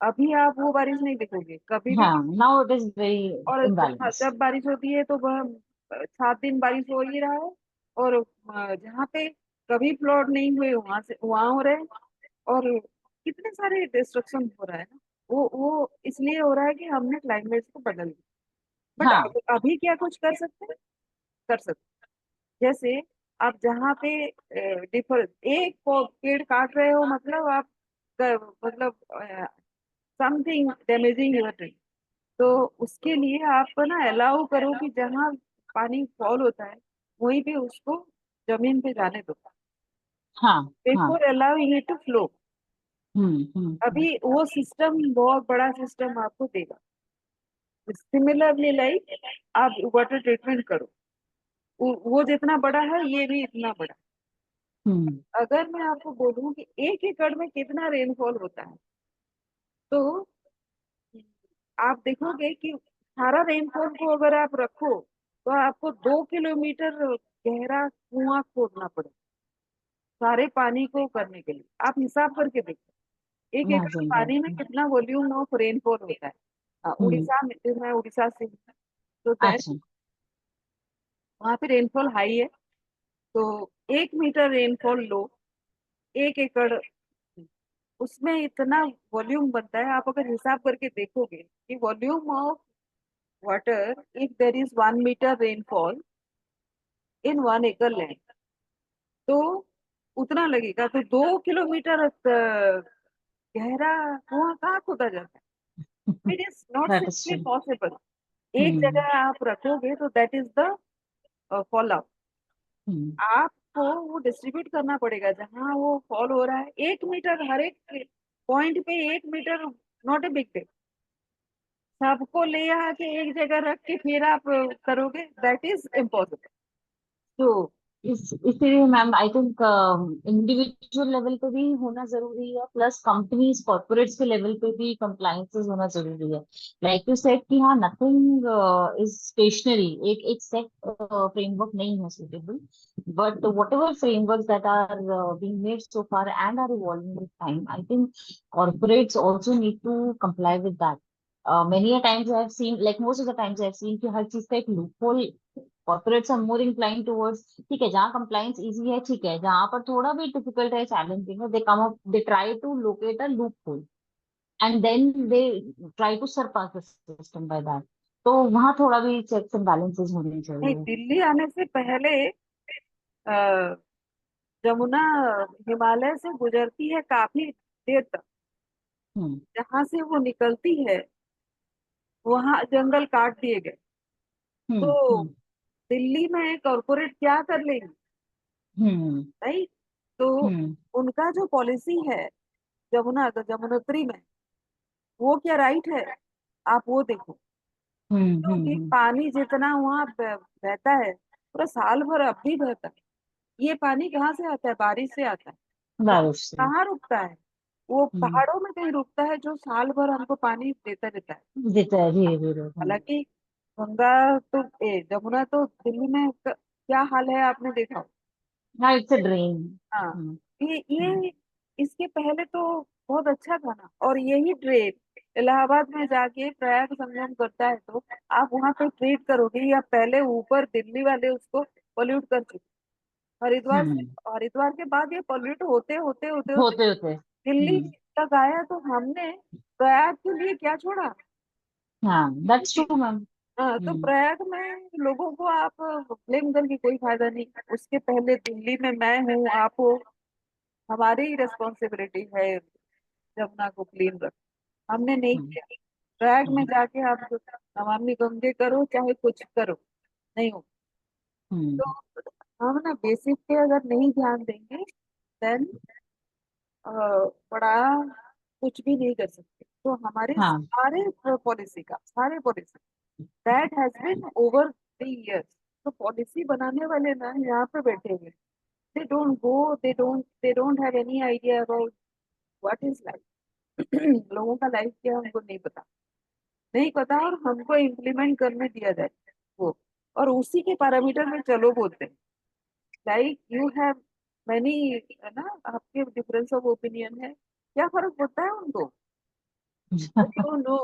अभी आप वो बारिश नहीं देखोगे कभी भी। हाँ, now it is very और जहाँ imbalanced. जब बारिश होती है तो वह 7 दिन बारिश हो ही रहा है, और जहाँ पे कभी फ्लड नहीं हुए वहां से वहां हो रहे हैं। और कितने सारे डिस्ट्रक्शन हो रहा है ना, वो इसलिए हो रहा है कि हमने क्लाइमेट को बदल दिया। बट हाँ. अभी क्या कुछ कर सकते हैं? कर सकते हैं। जैसे आप जहाँ पे डिफर एक पेड़ काट रहे हो, मतलब आप मतलब समथिंग डैमेजिंग योर ट्री, तो उसके लिए आप ना अलाउ करो कि जहाँ पानी फॉल होता है वहीं पे उसको जमीन पे जाने दो, हाँ. हाँ. Before allowing it to flow. Hmm. Hmm. Hmm. अभी वो सिस्टम बहुत बड़ा सिस्टम आपको देगा। सिमिलरली लाइक आप वाटर ट्रीटमेंट करो, वो जितना बड़ा है ये भी इतना बड़ा। Hmm. अगर मैं आपको बोलूं कि 1 एकड़ में कितना रेनफॉल होता है, तो आप देखोगे कि सारा रेनफॉल को अगर आप रखो तो आपको 2 किलोमीटर गहरा कुआं खोदना पड़े सारे पानी को करने के लिए। आप हिसाब करके देखो 1 एकड़ Imagine that. पानी में कितना वॉल्यूम ऑफ रेनफॉल होता है। Hmm. उड़ीसा में, मैं उड़ीसा से हूँ, तो दैट अच्छा. वहाँ पे रेनफॉल हाई है। तो 1 मीटर रेनफॉल लो 1 एकड़, उसमें इतना वॉल्यूम बनता है। आप अगर हिसाब करके देखोगे कि volume of water if there is 1 meter rainfall in 1 acre land, तो उतना लगेगा। तो 2 किलोमीटर गहरा कुआं कहाँ खोदा जाता है? It is not That is simply true. Possible. एक Hmm. जगह आप रखोगे तो that is the fall out. Hmm. आपको वो डिस्ट्रीब्यूट करना पड़ेगा जहाँ वो फॉल हो रहा है। 1 मीटर हर एक पॉइंट पे 1 meter, not a big thing. सबको ले आके एक जगह रख के फिर आप करोगे, दैट इज इम्पॉसिबल। तो इसीलिए ma'am I think individual level पे भी होना जरूरी है, प्लस कंपनीज कॉर्पोरेट्स के लेवल पे भी कंप्लायंसेस होना जरूरी है। लाइक यू सेड कि हाँ, नथिंग इज स्टेशनरी, एक एक सेट फ्रेमवर्क नहीं है suitable, but whatever framework that are being made so far and are evolving with time, I think corporates also need to comply with that. Many a times I have seen, like most of the times I have seen कि हर चीज का एक loophole, corporates are more inclined towards, ठीक है जहाँ compliance easy है ठीक है, जहाँ पर थोड़ा भी difficult है, challenging है, they come up, they try to locate a loophole and then they try to surpass the system by that. तो वहाँ थोड़ा भी checks and balances होने नहीं, चाहिए। दिल्ली आने से पहले अ, जमुना हिमालय से गुजरती है काफी देर तक। हम्म जहां से वो निकलती है वहां जंगल काट दिए गए। हम्म तो हम्म दिल्ली में कॉर्पोरेट क्या कर लेंगे? हम्म नहीं। तो हम्म उनका जो पॉलिसी है जमुनोत्री में, वो क्या राइट है? आप वो देखो। क्योंकि हम्म। पानी जितना वहां बहता है पूरा साल भर अब भी बहता है। ये पानी कहाँ से आता है? बारिश से आता है। तो बारिश से। कहाँ रुकता है? वो हम्म। पहाड़ों में कहीं रुकता है जो साल भर हमको पानी देता रहता है। देता है धीरे धीरे। हालांकि गंगा तो जमुना तो दिल्ली में क्या हाल है आपने देखा हो। हाँ, इट्स अ ड्रेन। हाँ। हम्म ये इसके पहले तो बहुत अच्छा था ना। और यही ट्रेड इलाहाबाद में जाके प्रयाग संगम करता है तो आप वहां पे ट्रेड करोगे या पहले ऊपर दिल्ली वाले उसको पोल्यूट कर चुके। हरिद्वार से, हम्म। हरिद्वार के बाद ये पोल्यूट होते होते होते होते होते होते। दिल्ली तक आया। तो हमने प्रयाग के लिए क्या छोड़ा? हाँ, दैट्स ट्रू मैम। हाँ, तो प्रयाग में लोगों को आप ब्लेम करके कोई फायदा नहीं। उसके पहले दिल्ली में मैं हूँ, आप हो, हमारी ही रिस्पॉन्सिबिलिटी है जमुना को क्लीन रख। हमने नहीं हम्म किया। प्रयाग में जाके आप नमामि गंगे करो चाहे कुछ करो, नहीं हो। हम्म तो हम ना बेसिक पे अगर नहीं ध्यान देंगे देन बड़ा कुछ भी नहीं कर सकते। तो हमारे हाँ। सारे policy that has been over the years. तो पॉलिसी बनाने वाले ना यहाँ पे बैठे हुए, they don't have any idea about what is life. लोगों का लाइफ क्या है हमको नहीं पता और हमको इम्प्लीमेंट करने दिया जाए वो। और उसी के पैरामीटर में चलो बोलते हैं। लाइक यू हैव मैनी, है ना, आपके डिफरेंस ऑफ ओपिनियन है, क्या फर्क पड़ता है उनको? यू नो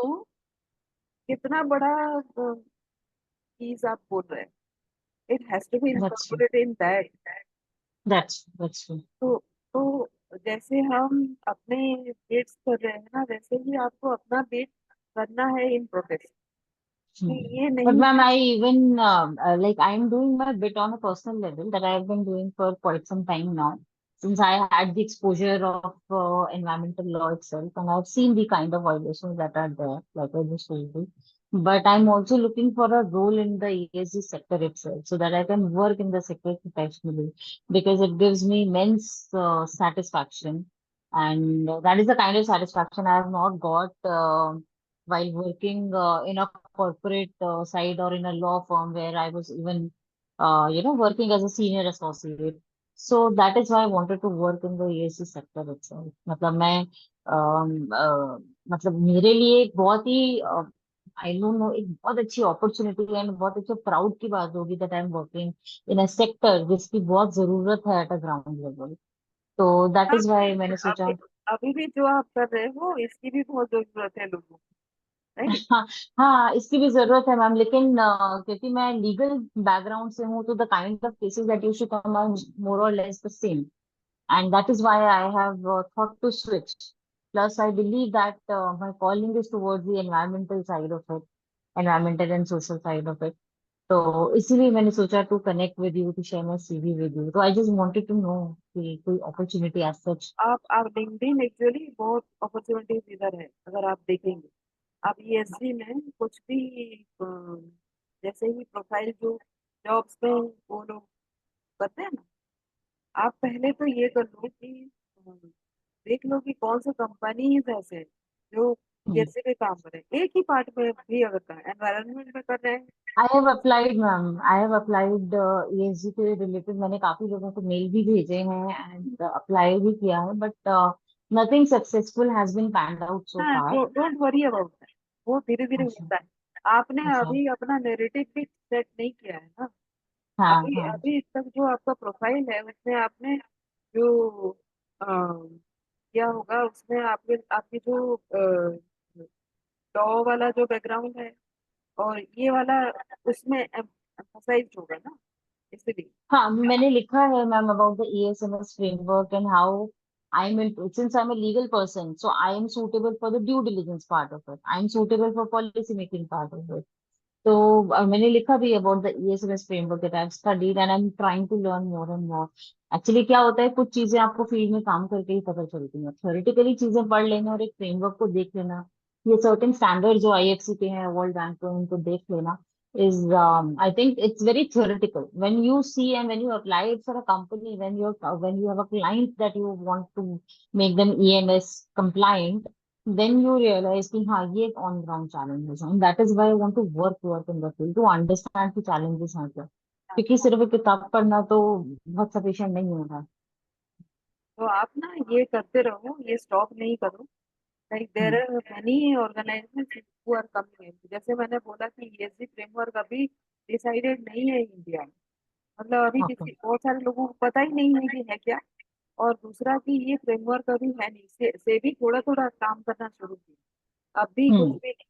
कितना बड़ा चीज आप बोल रहे हैं। It has to be that's true. Incorporated in that. That's true. तो तो जैसे हम अपने बेट्स कर रहे हैं ना, वैसे ही आपको अपना बेट करना है इन प्रोटेस्ट। ये But नहीं ma'am, है। I even like I'm doing my bit on a personal level that I've been doing for quite some time now, since I had the exposure of environmental law itself, and I've seen the kind of violations that are there, like I just told you. But I'm also looking for a role in the ESG sector itself, so that I can work in the sector professionally, because it gives me immense satisfaction, and that is the kind of satisfaction I have not got. While working in a corporate side or in a law firm where I was even, working as a senior associate. So that is why I wanted to work in the ESG sector itself. मतलब मैं मतलब मेरे लिए एक बहुत ही I don't know, एक बहुत अच्छी अपॉर्चुनिटी एंड बहुत अच्छे प्राउड की बात होगी that I am working in a sector जिसकी बहुत जरूरत है एट अ ग्राउंड लेवल। तो दैट हाँ, इज वाई मैंने अभी सोचा। अभी भी जो आप कर रहे हो इसकी भी बहुत जरूरत है लोगों को, राइट। हाँ। हाँ, इसकी भी जरूरत है मैम, लेकिन क्योंकि मैं लीगल बैकग्राउंड से हूँ, तो the kind of cases that you should come are more और less the same, and that is why I have thought to switch. Plus, I believe that my calling is towards the environmental side of it, environmental and social side of it. तो इसीलिए मैंने सोचा to connect with you, to share my CV with you. So I just wanted to know कि कोई opportunity as such। आप LinkedIn actually बहुत opportunities इधर है अगर आप देखेंगे। आप ईएसजी में कुछ भी जैसे ही प्रोफाइल जो जॉब्स में वो लोग करते हैं ना, आप पहले तो ये कर लो कि देख लो कि कौन सा कंपनी ऐसे है जो कैसे भी काम करें, एक ही पार्ट में भी अगर करें, एनवायरनमेंट में कर रहे हैं। I have applied ma'am, I have applied ESG के रिलेटेड। मैंने काफी लोगों को मेल भी भेजे हैं एंड अप्लाई भी किया है, but nothing successful has been panned out so हाँ, far. Don't worry about that, वो धीरे धीरे अच्छा। होता है। आपने अच्छा। अभी अपना नैरेटिव भी सेट नहीं किया है ना। हाँ अभी हाँ। अभी तक जो आपका प्रोफाइल है उसमें आपने जो किया होगा, उसमें आपके आपकी जो लॉ वाला जो बैकग्राउंड है और ये वाला, उसमें एम्फसाइज होगा ना, इसलिए। हाँ, मैंने लिखा है ma'am about the ESMS framework and how I M since I'm a legal person, so I am suitable for the due diligence part of it. I am suitable for policy making part of it. तो मैंने लिखा भी about the ESMS framework that I have studied and I am trying to learn more and more. Actually क्या होता है, कुछ चीजें आपको फील्ड में काम करके ही पता चलती हैं। थ्योरेटिकली चीजें पढ़ लेना और एक फ्रेमवर्क को देख लेना, ये सर्टेन स्टैंडर्ड जो IFC के हैं, वर्ल्ड बैंक के, उनको देख लेना is I think it's very theoretical. When you see and when you apply it for a company, when you have a client that you want to make them EMS compliant, then you realize कि हाँ ये एक on ground challenges हैं, and that is why I want to work in the field to understand the challenges हैं क्या, क्योंकि सिर्फ एक किताब पढ़ना तो बहुत सफिशिएंट नहीं होगा। तो आप ना ये करते रहो, ये स्टॉप नहीं करो। Like there hmm. Are many organisations who are coming in, जैसे मैंने बोला कि ESG फ्रेमवर्क अभी डिसाइडेड नहीं है इंडिया में। मतलब अभी ओके। किसी बहुत सारे लोगों को पता ही नहीं है कि है क्या। और दूसरा कि ये फ्रेमवर्क अभी है नहीं, से भी थोड़ा थोड़ा काम करना शुरू किया, अभी कुछ हम्म। भी नहीं।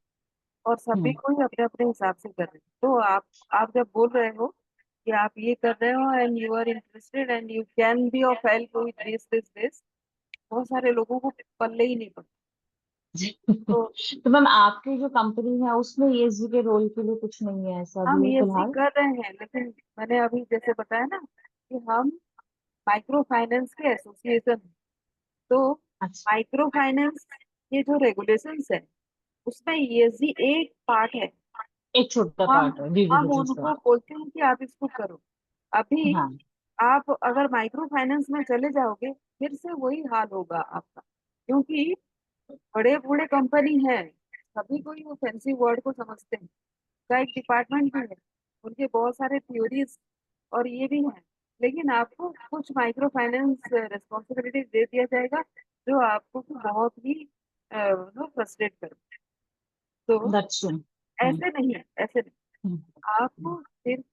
और सभी हम्म। कोई अपने अपने हिसाब से कर रहे हैं। तो आप जब बोल रहे हो कि आप ये कर रहे हो and you are interested and you can be of help with this, बहुत सारे लोगों को पल्ले ही नहीं पड़ता। तो तो मैम आपकी जो कंपनी है उसमें ESG के रोल के लिए कुछ नहीं है ऐसा हम अभी ये सी फिलहाल? कर रहे हैं, लेकिन मैंने अभी जैसे बताया ना कि हम माइक्रो फाइनेंस के एसोसिएशन हैं। तो अच्छा। माइक्रो फाइनेंस के जो रेगुलेशंस है उसमें ESG एक पार्ट है। एक छोटा हम पार्ट है ड्यू हम डिलिजेंस का। उनको बोलते हैं कि आप इसको करो। अभी हाँ। आप अगर माइक्रो फाइनेंस में चले जाओगे फिर से वही हाल होगा आपका, क्योंकि बड़े बड़े कंपनी हैं, सभी कोई वो फैंसी वर्ड को समझते हैं। का एक डिपार्टमेंट भी है, उनके बहुत सारे थ्योरीज और ये भी है। लेकिन आपको कुछ माइक्रो फाइनेंस रिस्पॉन्सिबिलिटी दे दिया जाएगा जो आपको तो बहुत ही फ्रस्ट्रेट करे। तो दैट्स ट्रू। हम्म। ऐसे नहीं है, ऐसे नहीं। आपको सिर्फ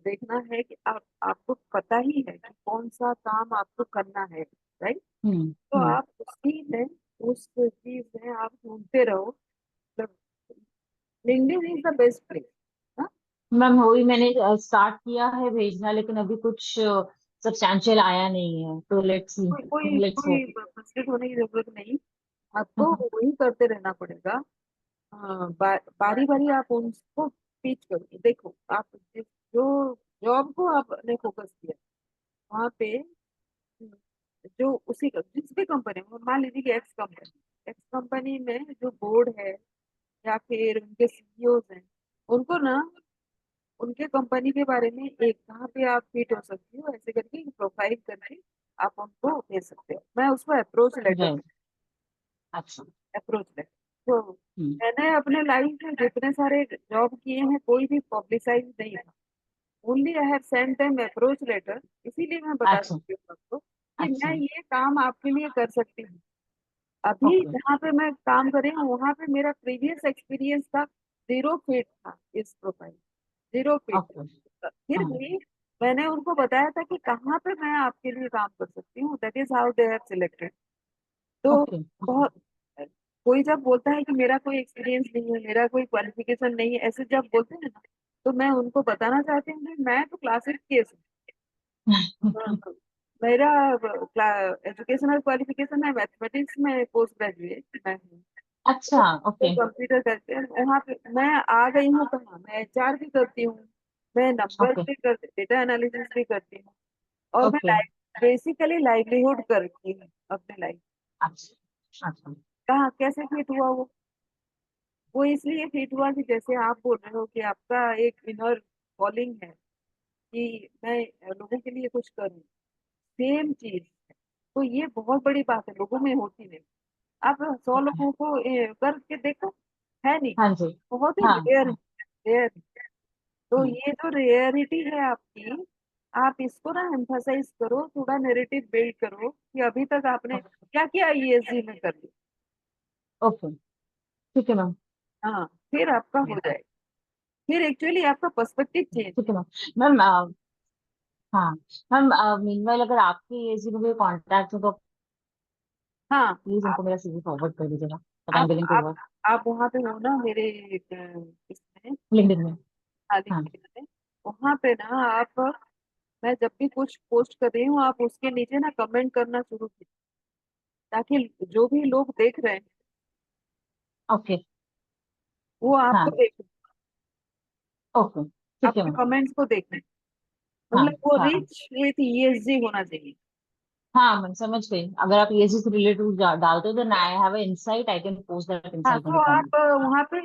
देखना है कि आपको पता ही है कि कौन सा काम आपको करना है, राइट। हम्म। तो हम्म। आप उसी में, उस चीज में आप ढूंढते रहो। मतलब LinkedIn is the best place. Ma'am वही मैंने स्टार्ट किया है भेजना, लेकिन अभी कुछ सब्सटैंशियल आया नहीं है, तो लेट्स सी। कोई कोई लेट्स कोई होप। फ्रस्ट्रेट होने की जरूरत नहीं, आपको वही करते रहना पड़ेगा। हाँ, बारी बारी आप उनको टीच करो। देखो आप जो जॉब को आपने फोकस किया वहां पे, जो उसी जिस भी कंपनी में, मान लीजिए कि एक्स कंपनी में जो बोर्ड है या फिर उनके CEOs हैं, उनको ना उनके कंपनी के बारे में एक कहाँ पे आप फिट हो सकती हो ऐसे करके प्रोफाइल करके आप उनको दे सकते हो। मैं उसको राइट। अच्छा। Approach letter. तो हम्म। मैंने अपने लाइफ में जितने सारे जॉब किए हैं कोई भी पब्लिसाइज नहीं था। Only I have sent them approach letter. इसीलिए मैं बता अच्छा। सकती हूँ आपको कि अच्छा। मैं ये काम आपके लिए कर सकती हूँ। अभी ओके। जहाँ पे मैं काम कर रही हूँ वहां पे मेरा प्रीवियस एक्सपीरियंस था, जीरो फिट था इस प्रोफाइल, जीरो फिट। ओके। फिर हाँ। भी मैंने उनको बताया था कि कहाँ पे मैं आपके लिए काम कर सकती हूँ, that is how they have selected. तो ओके। ओके। बहुत, कोई जब बोलता है कि मेरा कोई एक्सपीरियंस नहीं है, मेरा कोई क्वालिफिकेशन नहीं है, ऐसे जब बोलते हैं ना, तो मैं उनको बताना चाहती हूँ कि मैं तो क्लासिक केस हूँ। मेरा एजुकेशनल क्वालिफिकेशन है मैथमेटिक्स में, पोस्ट ग्रेजुएट मैं हूँ। अच्छा। तो ओके। कंप्यूटर करते हैं वहाँ पे मैं आ गई हूँ कहाँ, मैं HR भी करती हूँ, मैं नंबर ओके। भी करती, डेटा एनालिसिस भी करती हूँ। और मैं ओके। बेसिकली लाइवलीहुड करती हूँ अपने लाइफ। अच्छा। अच्छा। कहाँ कैसे फिट हुआ वो इसलिए फिट हुआ कि जैसे आप बोल रहे हो कि आपका एक इनर कॉलिंग है कि मैं लोगों के लिए कुछ करूँ, सेम चीज। तो ये बहुत बड़ी बात है, लोगों में होती नहीं। आप 100 लोगों को करके देखो, है नहीं, हाँ जी। बहुत ही हाँ रेयर हाँ। है, रेयर। तो हम्म, ये जो रेयरिटी है आपकी, आप इसको ना एम्फसाइज करो, थोड़ा नैरेटिव बिल्ड करो कि अभी तक आपने क्या क्या ईएसजी में कर लिया। ओके, ठीक है मैम। हाँ, फिर आपका हो जाएगा, फिर एक्चुअली आपका पर्सपेक्टिव चेंज। ठीक है मैम। मैम हाँ मैम, मीनवाइल अगर आपके एज में कोई कॉन्टैक्ट हो तो हाँ, प्लीज आप उनको मेरा सीवी फॉरवर्ड कर दीजिएगा, बट आई एम आप विलिंग टू आप वर्क आप वहाँ पे हो ना मेरे इसमें, लिंक्डइन में। खाली हाँ में, वहाँ पे ना आप, मैं जब भी कुछ पोस्ट कर रही हूँ, आप उसके नीचे ना कमेंट करना शुरू कीजिए, ताकि जो भी लोग देख रहे हैं ओके। वो आपको हाँ देखें, ओके, ठीक है आपके मैम। कमेंट्स को देखें। हाँ मतलब वो हाँ रिच विथ ईएसजी होना चाहिए। हाँ, मैं समझ गई। अगर आप ESG से रिलेटेड डालते हो, then I have insight, I can post that हाँ, इनसाइट इन तो द आप कमेंट। वहाँ पे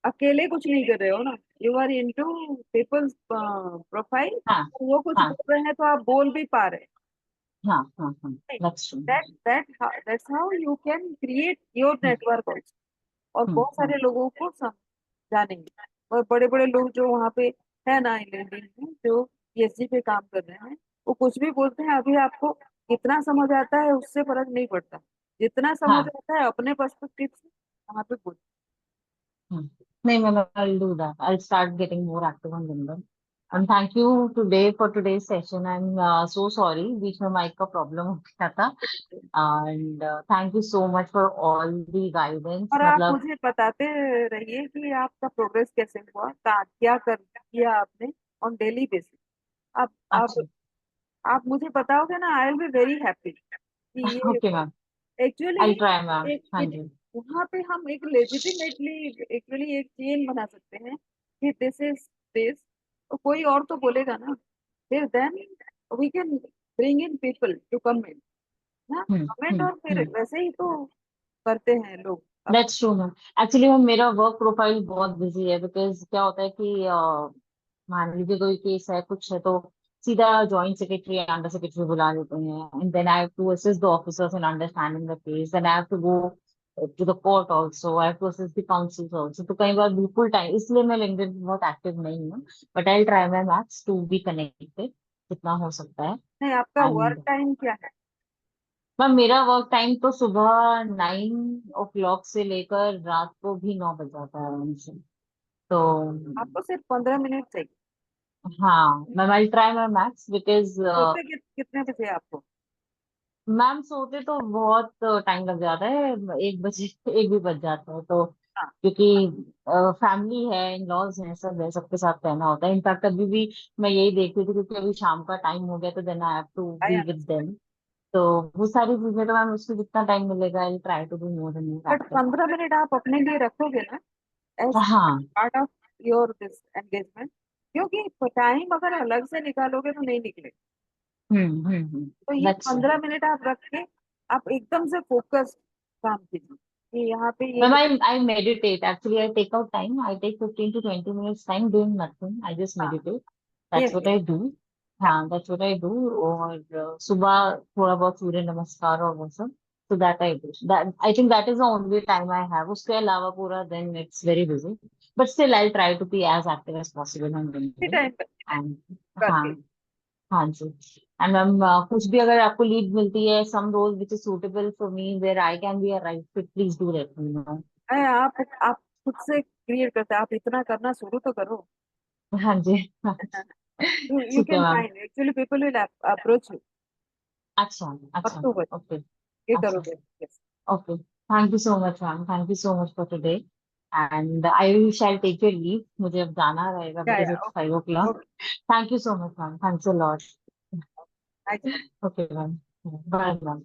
अकेले कुछ नहीं कर रहे हो ना, you are into people's profile, हाँ वो कुछ हाँ बोल रहे हैं तो आप बोल भी पा रहे हाँ हाँ हाँ, हैं। That's true. That's how you can create your network also, और बहुत सारे लोगों को जानेंगे। और बड़े बड़े लोग जो वहाँ पे है ना लिंक्डइन में, जो पीएचडी पे काम कर रहे हैं, वो कुछ भी बोलते हैं, अभी आपको कितना समझ आता है उससे फर्क नहीं पड़ता, जितना समझ हाँ आता है अपने पर्सपेक्टिव से वहाँ पे बोल। Hmm. नहीं ma'am, I'll do that. I'll start getting more active on LinkedIn. And thank you today for today's session. I'm so sorry, बीच में माइक का प्रॉब्लम हो गया था। And thank you so much for all the guidance. और आप मतलब मुझे बताते रहिए कि आपका प्रोग्रेस कैसे हुआ, क्या कर किया आपने ऑन डेली बेसिस। आप आप अच्छा। आप मुझे बताओगे ना, I will be very happy कि ये okay ma'am, actually I'll try ma'am. हाँ एक जी। वहाँ पे हम एक लेजिटिमेटली एक्चुअली एक चेन बना सकते हैं कि दिस इज दिस, तो कोई और तो बोलेगा ना, फिर then we can bring in people to comment ना, कमेंट, और फिर हम्म। वैसे ही तो करते हैं लोग अब। That's true ma'am. Actually ma'am मेरा वर्क प्रोफाइल बहुत बिजी है, बिकॉज क्या होता है कि मान लीजिए कोई केस है, कुछ है, तो सीधा जॉइंट सेक्रेटरी या अंडर सेक्रेटरी बुला लेते हैं, and then I have to assist the officers in understanding the case, then I have to go to the court also, I have to assist the counsels also. तो कई बार बिल्कुल time, इसलिए मैं LinkedIn पे बहुत एक्टिव नहीं हूँ, but I try my max to be connected जितना हो सकता है। नहीं, आपका वर्क एंड टाइम क्या है? मैम मेरा वर्क टाइम तो सुबह 9 o'clock से लेकर रात को भी 9 बज जाता है आराम से। तो आपको सिर्फ 15 मिनट चाहिए? हाँ ma'am, I try my max because सोते कितने बजे आपको? मैम सोते तो बहुत टाइम लग जाता है, 1 बजे 1 भी बज जाता है, तो हाँ, क्योंकि फैमिली है, इन लॉज हैं, सब है, सबके साथ रहना होता है। इनफैक्ट अभी भी मैं यही देख रही थी, क्योंकि अभी शाम का टाइम हो गया, तो then I have to I be with understand. Them. तो वो सारी चीजें तो मैम उसको जितना टाइम मिलेगा I try to be more and more but active. 15 minute आप अपने लिए रखोगे ना, एज हाँ। Part of your this engagement, क्योंकि टाइम अगर अलग से निकालोगे तो नहीं निकले। तो ये दैट्स 15 मिनट आप रख के आप एकदम से फोकस काम कीजिए कि यहाँ पे ये Ma'am, I meditate. Actually, I take out time. I take 15 to 20 minutes time doing nothing. I just हाँ, meditate. ये That's what I do. हाँ, that's what I do. और सुबह थोड़ा बहुत सूर्य नमस्कार और वो सब. So that I do. That I think that is the only time I have. उसके अलावा पूरा then it's very busy. But still, I'll try to be as active as possible on इसी LinkedIn. टाइम पे And करके। हाँ, हाँ जी। And ma'am कुछ भी अगर आपको लीड मिलती है, some role which is suitable for me, where I can be a right fit, please do let me know. आप खुद से क्रिएट करते हैं, आप इतना करना शुरू तो करो। हाँ जी। यू ठीक है can ma'am. Find, actually people will approach you अच्छा अप अच्छा। To work, okay. ये अच्छा। करोगे। Yes. Okay, thank you so much ma'am, thank you so much for today. And I shall take your leave, मुझे अब जाना रहेगा yeah because yeah it's okay 5 o'clock। Okay, thank you so much ma'am, thanks a lot. Nice. Okay ma'am, bye ma'am.